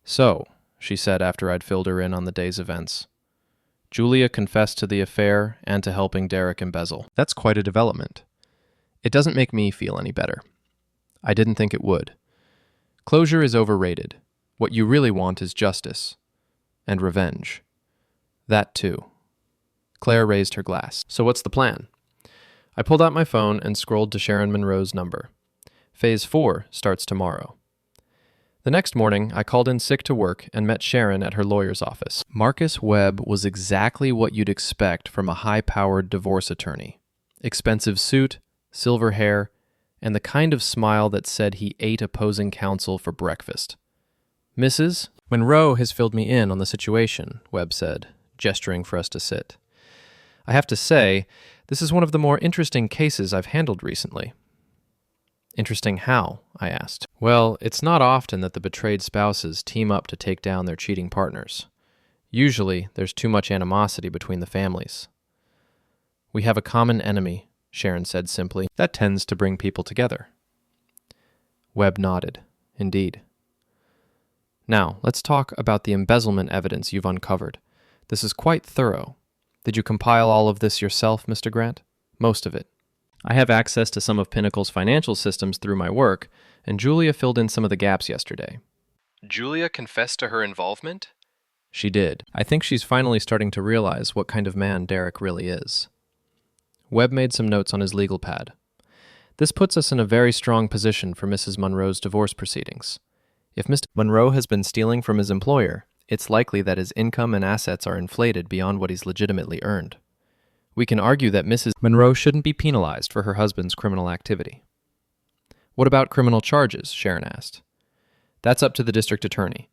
So, she said after I'd filled her in on the day's events, Julia confessed to the affair and to helping Derek embezzle. That's quite a development. It doesn't make me feel any better. I didn't think it would. Closure is overrated. What you really want is justice. And revenge. That too. Claire raised her glass. So what's the plan? I pulled out my phone and scrolled to Sharon Monroe's number. Phase 4 starts tomorrow. The next morning, I called in sick to work and met Sharon at her lawyer's office. Marcus Webb was exactly what you'd expect from a high-powered divorce attorney. Expensive suit, silver hair, and the kind of smile that said he ate opposing counsel for breakfast. Mrs. Monroe has filled me in on the situation, Webb said, gesturing for us to sit. I have to say, this is one of the more interesting cases I've handled recently. Interesting how? I asked. Well, it's not often that the betrayed spouses team up to take down their cheating partners. Usually, there's too much animosity between the families. We have a common enemy, Sharon said simply. That tends to bring people together. Webb nodded. Indeed. Now, let's talk about the embezzlement evidence you've uncovered. This is quite thorough. Did you compile all of this yourself, Mr. Grant? Most of it. I have access to some of Pinnacle's financial systems through my work, and Julia filled in some of the gaps yesterday. Julia confessed to her involvement? She did. I think she's finally starting to realize what kind of man Derek really is. Webb made some notes on his legal pad. This puts us in a very strong position for Mrs. Monroe's divorce proceedings. If Mr. Monroe has been stealing from his employer, it's likely that his income and assets are inflated beyond what he's legitimately earned. We can argue that Mrs. Monroe shouldn't be penalized for her husband's criminal activity. What about criminal charges? Sharon asked. That's up to the district attorney,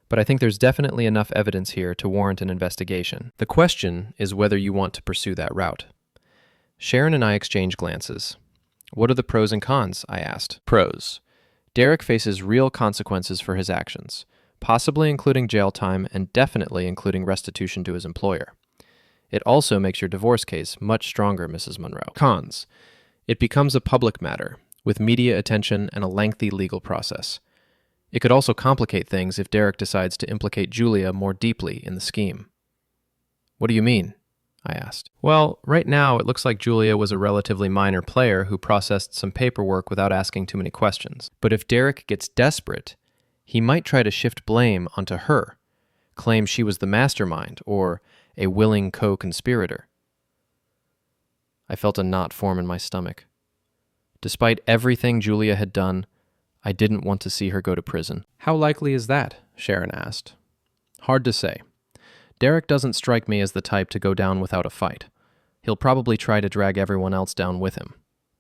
but I think there's definitely enough evidence here to warrant an investigation. The question is whether you want to pursue that route. Sharon and I exchanged glances. What are the pros and cons? I asked. Pros. Derek faces real consequences for his actions, possibly including jail time and definitely including restitution to his employer. It also makes your divorce case much stronger, Mrs. Monroe. Cons. It becomes a public matter, with media attention and a lengthy legal process. It could also complicate things if Derek decides to implicate Julia more deeply in the scheme. What do you mean? I asked. Well, right now it looks like Julia was a relatively minor player who processed some paperwork without asking too many questions. But if Derek gets desperate, he might try to shift blame onto her, claim she was the mastermind or a willing co-conspirator. I felt a knot form in my stomach. Despite everything Julia had done, I didn't want to see her go to prison. How likely is that? Sharon asked. Hard to say. Derek doesn't strike me as the type to go down without a fight. He'll probably try to drag everyone else down with him.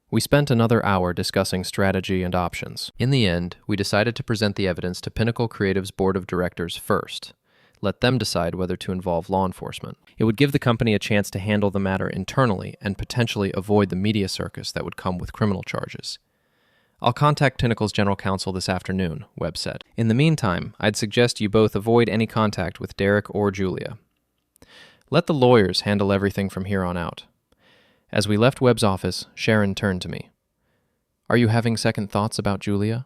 We spent another hour discussing strategy and options. In the end, we decided to present the evidence to Pinnacle Creative's board of directors first. Let them decide whether to involve law enforcement. It would give the company a chance to handle the matter internally and potentially avoid the media circus that would come with criminal charges. I'll contact Pinnacle's general counsel this afternoon, Webb said. In the meantime, I'd suggest you both avoid any contact with Derek or Julia. Let the lawyers handle everything from here on out. As we left Webb's office, Sharon turned to me. Are you having second thoughts about Julia?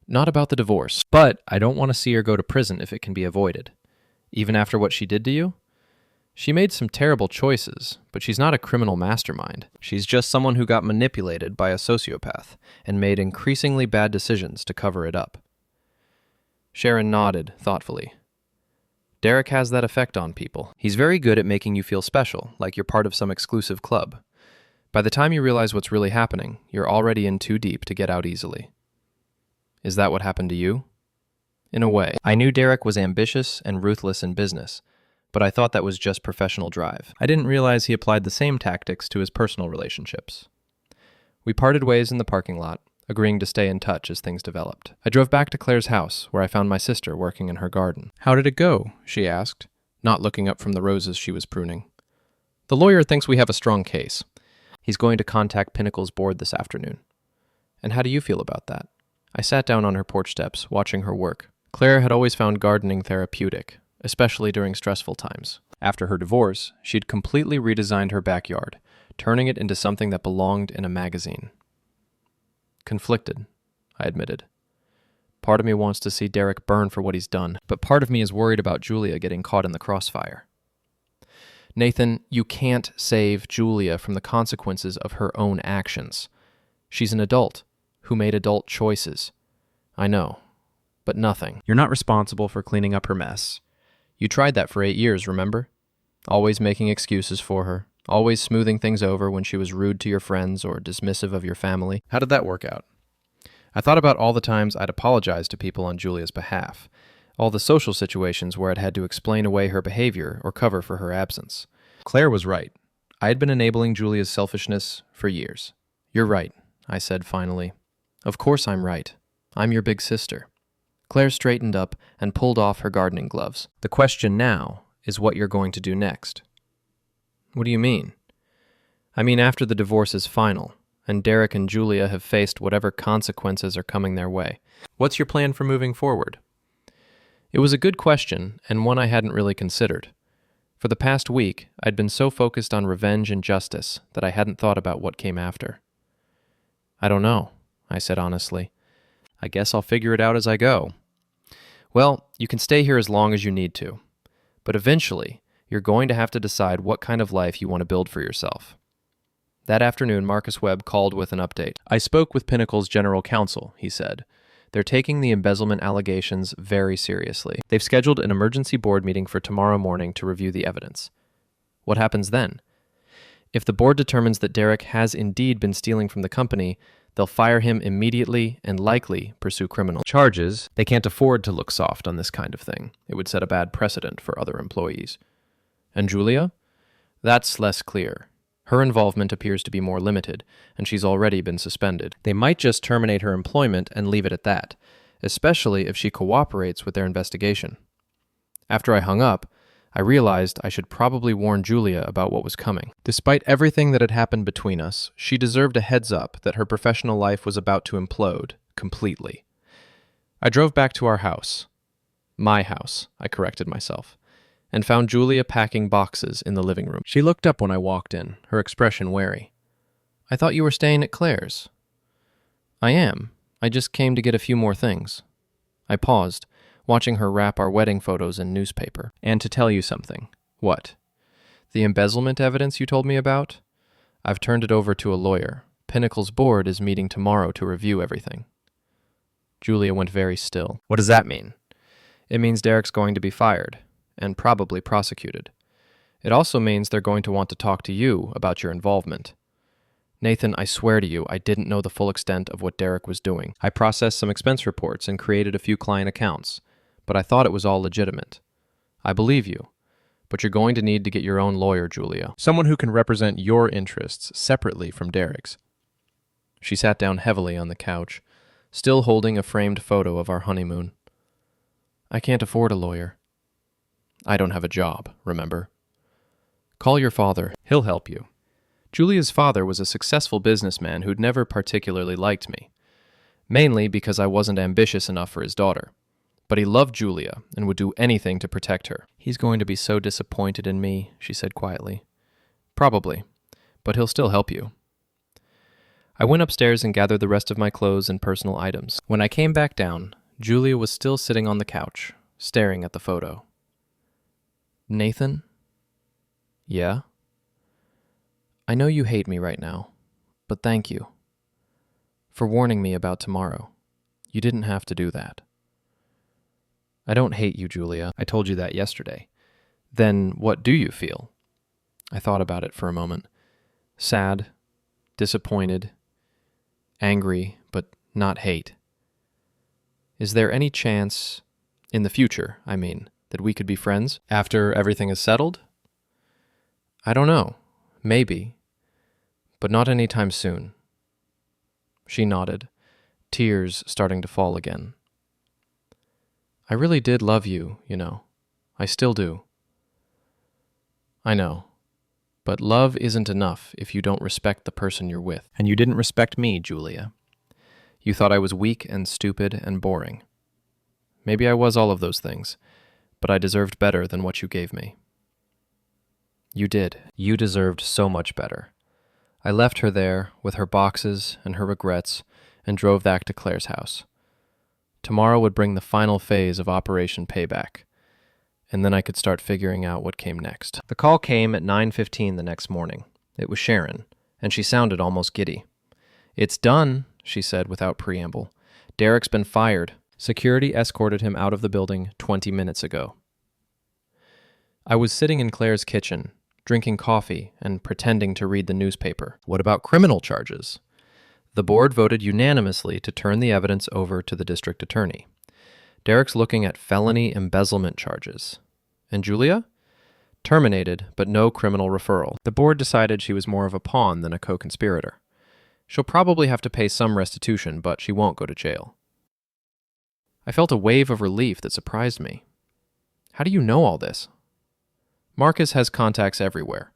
Not about the divorce, but I don't want to see her go to prison if it can be avoided. Even after what she did to you? She made some terrible choices, but she's not a criminal mastermind. She's just someone who got manipulated by a sociopath and made increasingly bad decisions to cover it up. Sharon nodded thoughtfully. Derek has that effect on people. He's very good at making you feel special, like you're part of some exclusive club. By the time you realize what's really happening, you're already in too deep to get out easily. Is that what happened to you? In a way. I knew Derek was ambitious and ruthless in business, but I thought that was just professional drive. I didn't realize he applied the same tactics to his personal relationships. We parted ways in the parking lot, agreeing to stay in touch as things developed. I drove back to Claire's house, where I found my sister working in her garden. How did it go? She asked, not looking up from the roses she was pruning. The lawyer thinks we have a strong case. He's going to contact Pinnacle's board this afternoon. And how do you feel about that? I sat down on her porch steps, watching her work. Claire had always found gardening therapeutic, especially during stressful times. After her divorce, she'd completely redesigned her backyard, turning it into something that belonged in a magazine. Conflicted, I admitted. Part of me wants to see Derek burn for what he's done, but part of me is worried about Julia getting caught in the crossfire. Nathan, you can't save Julia from the consequences of her own actions. She's an adult who made adult choices. I know, but nothing. You're not responsible for cleaning up her mess. You tried that for 8 years, remember? Always making excuses for her, always smoothing things over when she was rude to your friends or dismissive of your family. How did that work out? I thought about all the times I'd apologized to people on Julia's behalf, all the social situations where I'd had to explain away her behavior or cover for her absence. Claire was right. I had been enabling Julia's selfishness for years. You're right, I said finally. Of course I'm right. I'm your big sister. Claire straightened up and pulled off her gardening gloves. The question now is what you're going to do next. What do you mean? I mean after the divorce is final, and Derek and Julia have faced whatever consequences are coming their way. What's your plan for moving forward? It was a good question, and one I hadn't really considered. For the past week, I'd been so focused on revenge and justice that I hadn't thought about what came after. I don't know, I said honestly. I guess I'll figure it out as I go. Well, you can stay here as long as you need to, but eventually, you're going to have to decide what kind of life you want to build for yourself. That afternoon, Marcus Webb called with an update. I spoke with Pinnacle's general counsel, he said. They're taking the embezzlement allegations very seriously. They've scheduled an emergency board meeting for tomorrow morning to review the evidence. What happens then? If the board determines that Derek has indeed been stealing from the company, they'll fire him immediately and likely pursue criminal charges. They can't afford to look soft on this kind of thing. It would set a bad precedent for other employees. And Julia? That's less clear. Her involvement appears to be more limited, and she's already been suspended. They might just terminate her employment and leave it at that, especially if she cooperates with their investigation. After I hung up, I realized I should probably warn Julia about what was coming. Despite everything that had happened between us, she deserved a heads up that her professional life was about to implode completely. I drove back to our house. My house, I corrected myself, and found Julia packing boxes in the living room. She looked up when I walked in, her expression wary. "I thought you were staying at Claire's." "I am. I just came to get a few more things." I paused, watching her wrap our wedding photos in newspaper. "And to tell you something." "What?" "The embezzlement evidence you told me about? I've turned it over to a lawyer. Pinnacle's board is meeting tomorrow to review everything." Julia went very still. "What does that mean?" "It means Derek's going to be fired, and probably prosecuted. It also means they're going to want to talk to you about your involvement." "Nathan, I swear to you, I didn't know the full extent of what Derek was doing. I processed some expense reports and created a few client accounts, but I thought it was all legitimate." "I believe you, but you're going to need to get your own lawyer, Julia. Someone who can represent your interests separately from Derek's." She sat down heavily on the couch, still holding a framed photo of our honeymoon. "I can't afford a lawyer." "I don't have a job, remember?" "Call your father. He'll help you." Julia's father was a successful businessman who'd never particularly liked me, mainly because I wasn't ambitious enough for his daughter. But he loved Julia and would do anything to protect her. "He's going to be so disappointed in me," she said quietly. "Probably, but he'll still help you." I went upstairs and gathered the rest of my clothes and personal items. When I came back down, Julia was still sitting on the couch, staring at the photo. "Nathan?" "Yeah?" "I know you hate me right now, but thank you for warning me about tomorrow. You didn't have to do that." "I don't hate you, Julia. I told you that yesterday." "Then what do you feel?" I thought about it for a moment. Sad, disappointed, angry, but not hate. "Is there any chance, in the future, I mean, that we could be friends after everything is settled?" "I don't know. Maybe. But not anytime soon." She nodded, tears starting to fall again. "I really did love you, you know. I still do." "I know. But love isn't enough if you don't respect the person you're with. And you didn't respect me, Julia. You thought I was weak and stupid and boring. Maybe I was all of those things, but I deserved better than what you gave me." "You did. You deserved so much better." I left her there with her boxes and her regrets and drove back to Claire's house. Tomorrow would bring the final phase of Operation Payback, and then I could start figuring out what came next. The call came at 9:15 the next morning. It was Sharon, and she sounded almost giddy. "It's done," she said without preamble. "Derek's been fired. Security escorted him out of the building 20 minutes ago." I was sitting in Claire's kitchen, drinking coffee and pretending to read the newspaper. What about criminal charges? The board voted unanimously to turn the evidence over to the district attorney. Derek's looking at felony embezzlement charges. And Julia? Terminated, but no criminal referral. The board decided she was more of a pawn than a co-conspirator. She'll probably have to pay some restitution, but she won't go to jail. I felt a wave of relief that surprised me. "How do you know all this?" "Marcus has contacts everywhere.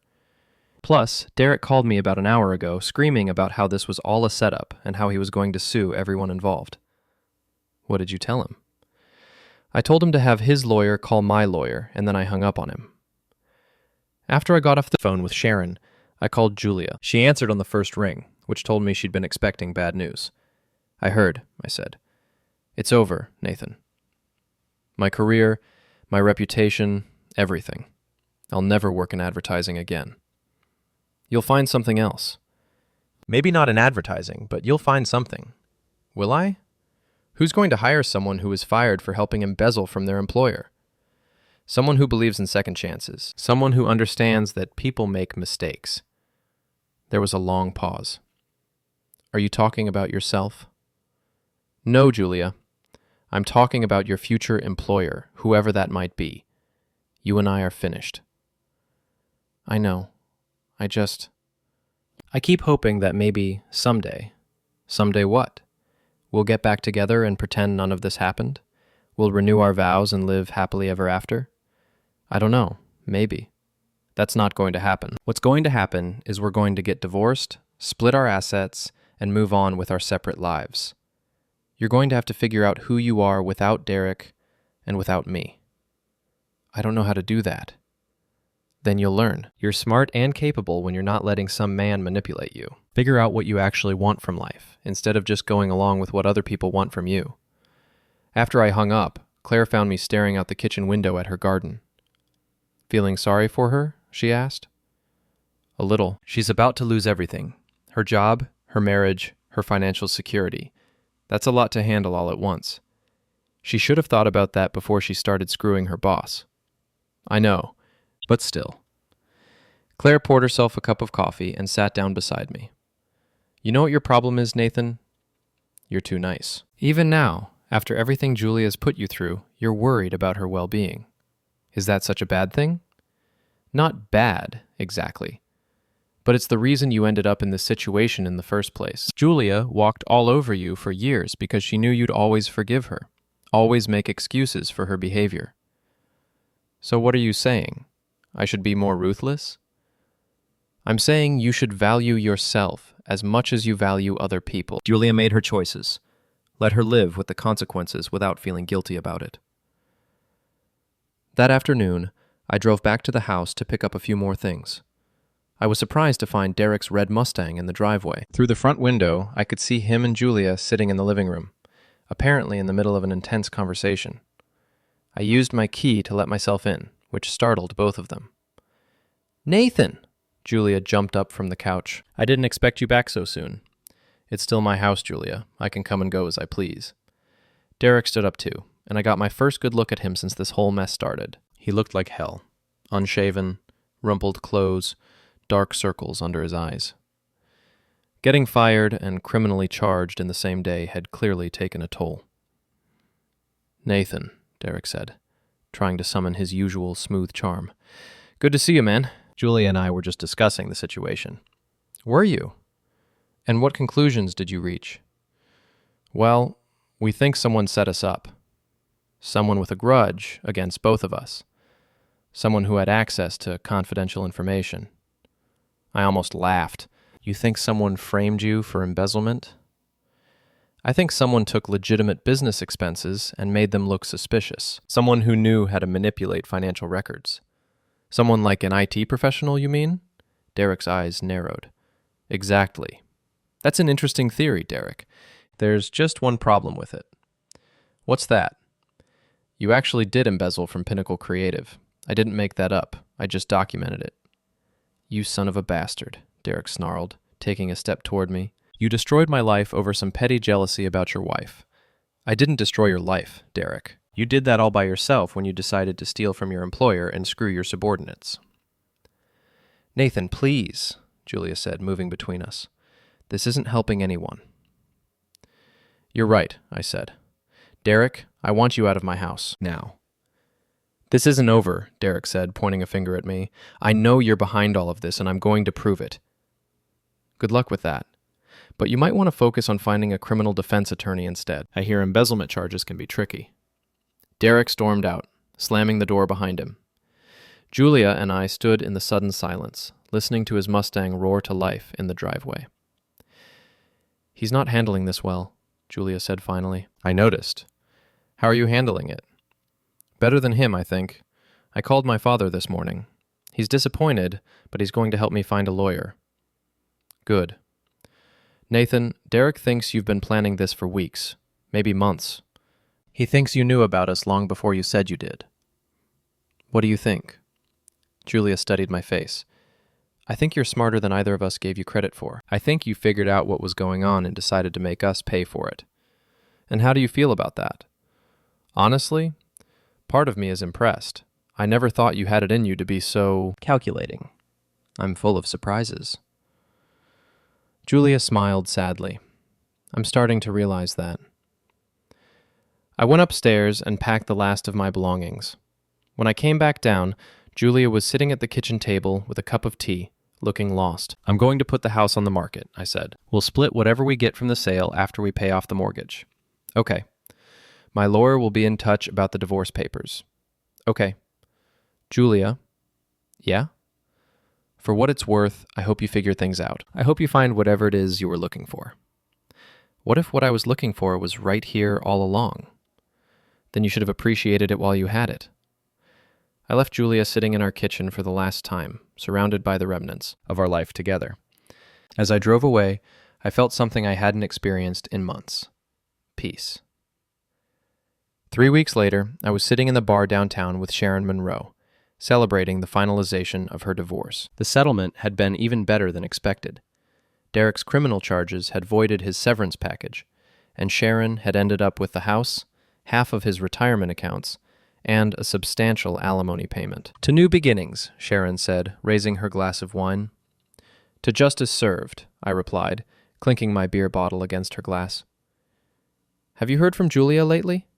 Plus, Derek called me about an hour ago, screaming about how this was all a setup and how he was going to sue everyone involved." "What did you tell him?" "I told him to have his lawyer call my lawyer, and then I hung up on him." After I got off the phone with Sharon, I called Julia. She answered on the first ring, which told me she'd been expecting bad news. "I heard," I said. "It's over, Nathan. My career, my reputation, everything. I'll never work in advertising again." "You'll find something else." "Maybe not in advertising, but you'll find something." "Will I? Who's going to hire someone who was fired for helping embezzle from their employer? Someone who believes in second chances. Someone who understands that people make mistakes. There was a long pause. Are you talking about yourself? No, Julia. I'm talking about your future employer, whoever that might be. You and I are finished. I know. I keep hoping that maybe someday what? We'll get back together and pretend none of this happened? We'll renew our vows and live happily ever after? I don't know. Maybe. That's not going to happen. What's going to happen is we're going to get divorced, split our assets, and move on with our separate lives. You're going to have to figure out who you are without Derek and without me. I don't know how to do that. Then you'll learn. You're smart and capable when you're not letting some man manipulate you. Figure out what you actually want from life, instead of just going along with what other people want from you. After I hung up, Claire found me staring out the kitchen window at her garden. Feeling sorry for her? She asked. A little. She's about to lose everything. Her job, her marriage, her financial security. That's a lot to handle all at once. She should have thought about that before she started screwing her boss. I know, but still. Claire poured herself a cup of coffee and sat down beside me. You know what your problem is, Nathan? You're too nice. Even now, after everything Julia's put you through, you're worried about her well-being. Is that such a bad thing? Not bad, exactly. But it's the reason you ended up in this situation in the first place. Julia walked all over you for years because she knew you'd always forgive her, always make excuses for her behavior. So what are you saying? I should be more ruthless? I'm saying you should value yourself as much as you value other people. Julia made her choices. Let her live with the consequences without feeling guilty about it. That afternoon, I drove back to the house to pick up a few more things. I was surprised to find Derek's red Mustang in the driveway. Through the front window, I could see him and Julia sitting in the living room, apparently in the middle of an intense conversation. I used my key to let myself in, which startled both of them. Nathan! Julia jumped up from the couch. I didn't expect you back so soon. It's still my house, Julia. I can come and go as I please. Derek stood up too, and I got my first good look at him since this whole mess started. He looked like hell. Unshaven, rumpled clothes, dark circles under his eyes. Getting fired and criminally charged in the same day had clearly taken a toll. Nathan, Derek said, trying to summon his usual smooth charm. Good to see you, man. Julia and I were just discussing the situation. Were you? And what conclusions did you reach? Well, we think someone set us up. Someone with a grudge against both of us. Someone who had access to confidential information. I almost laughed. You think someone framed you for embezzlement? I think someone took legitimate business expenses and made them look suspicious. Someone who knew how to manipulate financial records. Someone like an IT professional, you mean? Derek's eyes narrowed. Exactly. That's an interesting theory, Derek. There's just one problem with it. What's that? You actually did embezzle from Pinnacle Creative. I didn't make that up. I just documented it. You son of a bastard, Derek snarled, taking a step toward me. You destroyed my life over some petty jealousy about your wife. I didn't destroy your life, Derek. You did that all by yourself when you decided to steal from your employer and screw your subordinates. Nathan, please, Julia said, moving between us. This isn't helping anyone. You're right, I said. Derek, I want you out of my house, now. This isn't over, Derek said, pointing a finger at me. I know you're behind all of this, and I'm going to prove it. Good luck with that. But you might want to focus on finding a criminal defense attorney instead. I hear embezzlement charges can be tricky. Derek stormed out, slamming the door behind him. Julia and I stood in the sudden silence, listening to his Mustang roar to life in the driveway. He's not handling this well, Julia said finally. I noticed. How are you handling it? Better than him, I think. I called my father this morning. He's disappointed, but he's going to help me find a lawyer. Good. Nathan, Derek thinks you've been planning this for weeks, maybe months. He thinks you knew about us long before you said you did. What do you think? Julia studied my face. I think you're smarter than either of us gave you credit for. I think you figured out what was going on and decided to make us pay for it. And how do you feel about that? Honestly, part of me is impressed. I never thought you had it in you to be so calculating. I'm full of surprises. Julia smiled sadly. I'm starting to realize that. I went upstairs and packed the last of my belongings. When I came back down, Julia was sitting at the kitchen table with a cup of tea, looking lost. I'm going to put the house on the market, I said. We'll split whatever we get from the sale after we pay off the mortgage. Okay. My lawyer will be in touch about the divorce papers. Okay. Julia. Yeah? For what it's worth, I hope you figure things out. I hope you find whatever it is you were looking for. What if what I was looking for was right here all along? Then you should have appreciated it while you had it. I left Julia sitting in our kitchen for the last time, surrounded by the remnants of our life together. As I drove away, I felt something I hadn't experienced in months. Peace. 3 weeks later, I was sitting in the bar downtown with Sharon Monroe, celebrating the finalization of her divorce. The settlement had been even better than expected. Derek's criminal charges had voided his severance package, and Sharon had ended up with the house, half of his retirement accounts, and a substantial alimony payment. To new beginnings, Sharon said, raising her glass of wine. To justice served, I replied, clinking my beer bottle against her glass. Have you heard from Julia lately?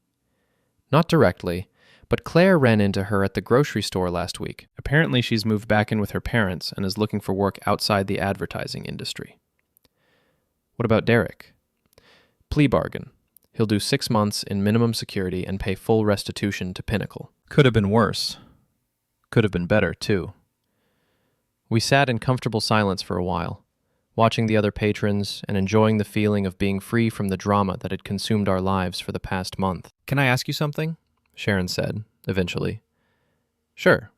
Not directly, but Claire ran into her at the grocery store last week. Apparently she's moved back in with her parents and is looking for work outside the advertising industry. What about Derek? Plea bargain. He'll do 6 months in minimum security and pay full restitution to Pinnacle. Could have been worse. Could have been better, too. We sat in comfortable silence for a while, watching the other patrons and enjoying the feeling of being free from the drama that had consumed our lives for the past month. Can I ask you something? Sharon said, eventually. Sure.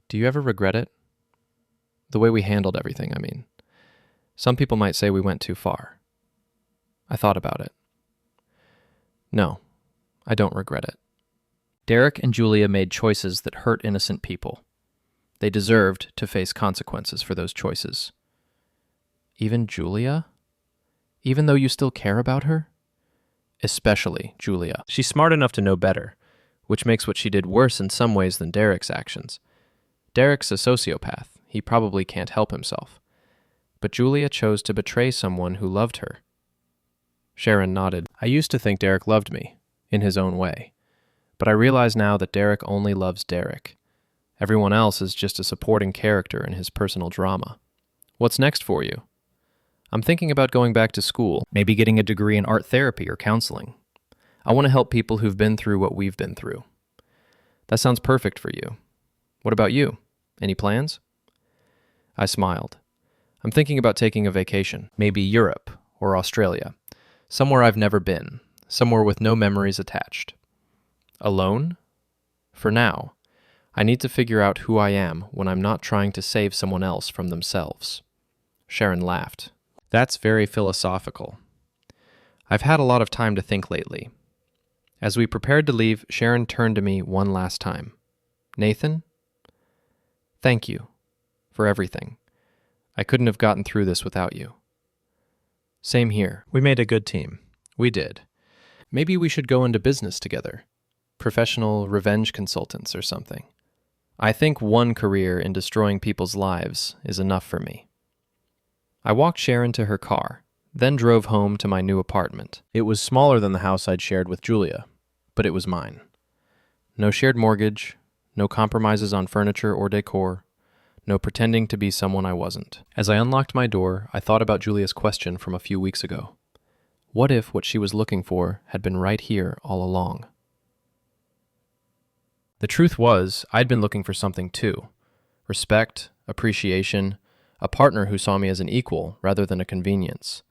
Do you ever regret it? The way we handled everything, I mean. Some people might say we went too far. I thought about it. No, I don't regret it. Derek and Julia made choices that hurt innocent people. They deserved to face consequences for those choices. Even Julia? Even though you still care about her? Especially Julia. She's smart enough to know better, which makes what she did worse in some ways than Derek's actions. Derek's a sociopath. He probably can't help himself. But Julia chose to betray someone who loved her. Sharon nodded. I used to think Derek loved me, in his own way. But I realize now that Derek only loves Derek. Everyone else is just a supporting character in his personal drama. What's next for you? I'm thinking about going back to school, maybe getting a degree in art therapy or counseling. I want to help people who've been through what we've been through. That sounds perfect for you. What about you? Any plans? I smiled. I'm thinking about taking a vacation, maybe Europe or Australia. Somewhere I've never been, somewhere with no memories attached. Alone? For now. I need to figure out who I am when I'm not trying to save someone else from themselves. Sharon laughed. That's very philosophical. I've had a lot of time to think lately. As we prepared to leave, Sharon turned to me one last time. Nathan? Thank you for everything. I couldn't have gotten through this without you. Same here. We made a good team. We did. Maybe we should go into business together. Professional revenge consultants or something. I think one career in destroying people's lives is enough for me. I walked Sharon to her car, then drove home to my new apartment. It was smaller than the house I'd shared with Julia, but it was mine. No shared mortgage, no compromises on furniture or decor, no pretending to be someone I wasn't. As I unlocked my door, I thought about Julia's question from a few weeks ago. What if what she was looking for had been right here all along? The truth was, I'd been looking for something too. Respect, appreciation, a partner who saw me as an equal rather than a convenience.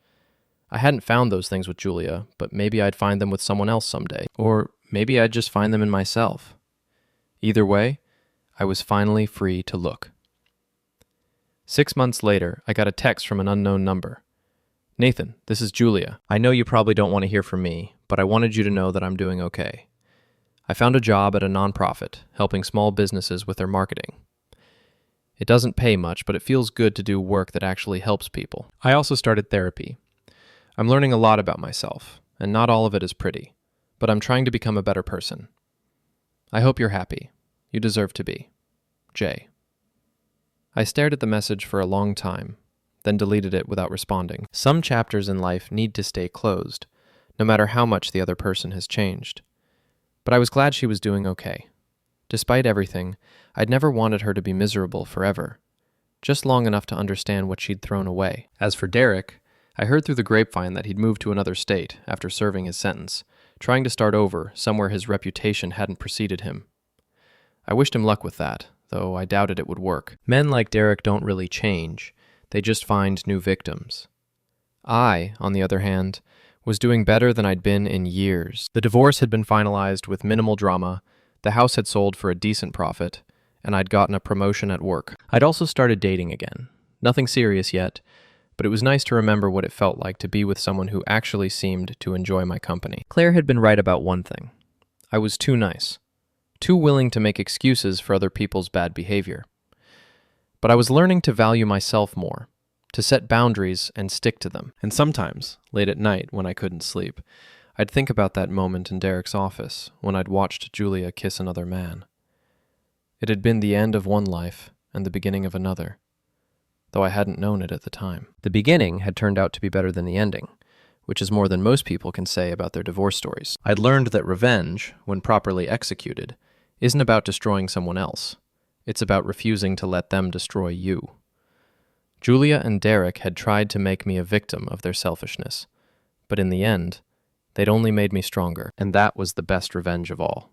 I hadn't found those things with Julia, but maybe I'd find them with someone else someday. Or maybe I'd just find them in myself. Either way, I was finally free to look. 6 months later, I got a text from an unknown number. Nathan, this is Julia. I know you probably don't want to hear from me, but I wanted you to know that I'm doing okay. I found a job at a nonprofit, helping small businesses with their marketing. It doesn't pay much, but it feels good to do work that actually helps people. I also started therapy. I'm learning a lot about myself. and not all of it is pretty, but I'm trying to become a better person. I hope you're happy. You deserve to be. Jay. I stared at the message for a long time, then deleted it without responding. Some chapters in life need to stay closed, no matter how much the other person has changed. But I was glad she was doing okay. Despite everything, I'd never wanted her to be miserable forever, just long enough to understand what she'd thrown away. As for Derek, I heard through the grapevine that he'd moved to another state after serving his sentence, trying to start over somewhere his reputation hadn't preceded him. I wished him luck with that, though I doubted it would work. Men like Derek don't really change, they just find new victims. I, on the other hand, was doing better than I'd been in years. The divorce had been finalized with minimal drama, the house had sold for a decent profit, and I'd gotten a promotion at work. I'd also started dating again. Nothing serious yet, but it was nice to remember what it felt like to be with someone who actually seemed to enjoy my company. Claire had been right about one thing. I was too nice, too willing to make excuses for other people's bad behavior. But I was learning to value myself more, to set boundaries and stick to them. And sometimes, late at night when I couldn't sleep, I'd think about that moment in Derek's office when I'd watched Julia kiss another man. It had been the end of one life and the beginning of another, though I hadn't known it at the time. The beginning had turned out to be better than the ending, which is more than most people can say about their divorce stories. I'd learned that revenge, when properly executed, isn't about destroying someone else. It's about refusing to let them destroy you. Julia and Derek had tried to make me a victim of their selfishness, but in the end, they'd only made me stronger, and that was the best revenge of all.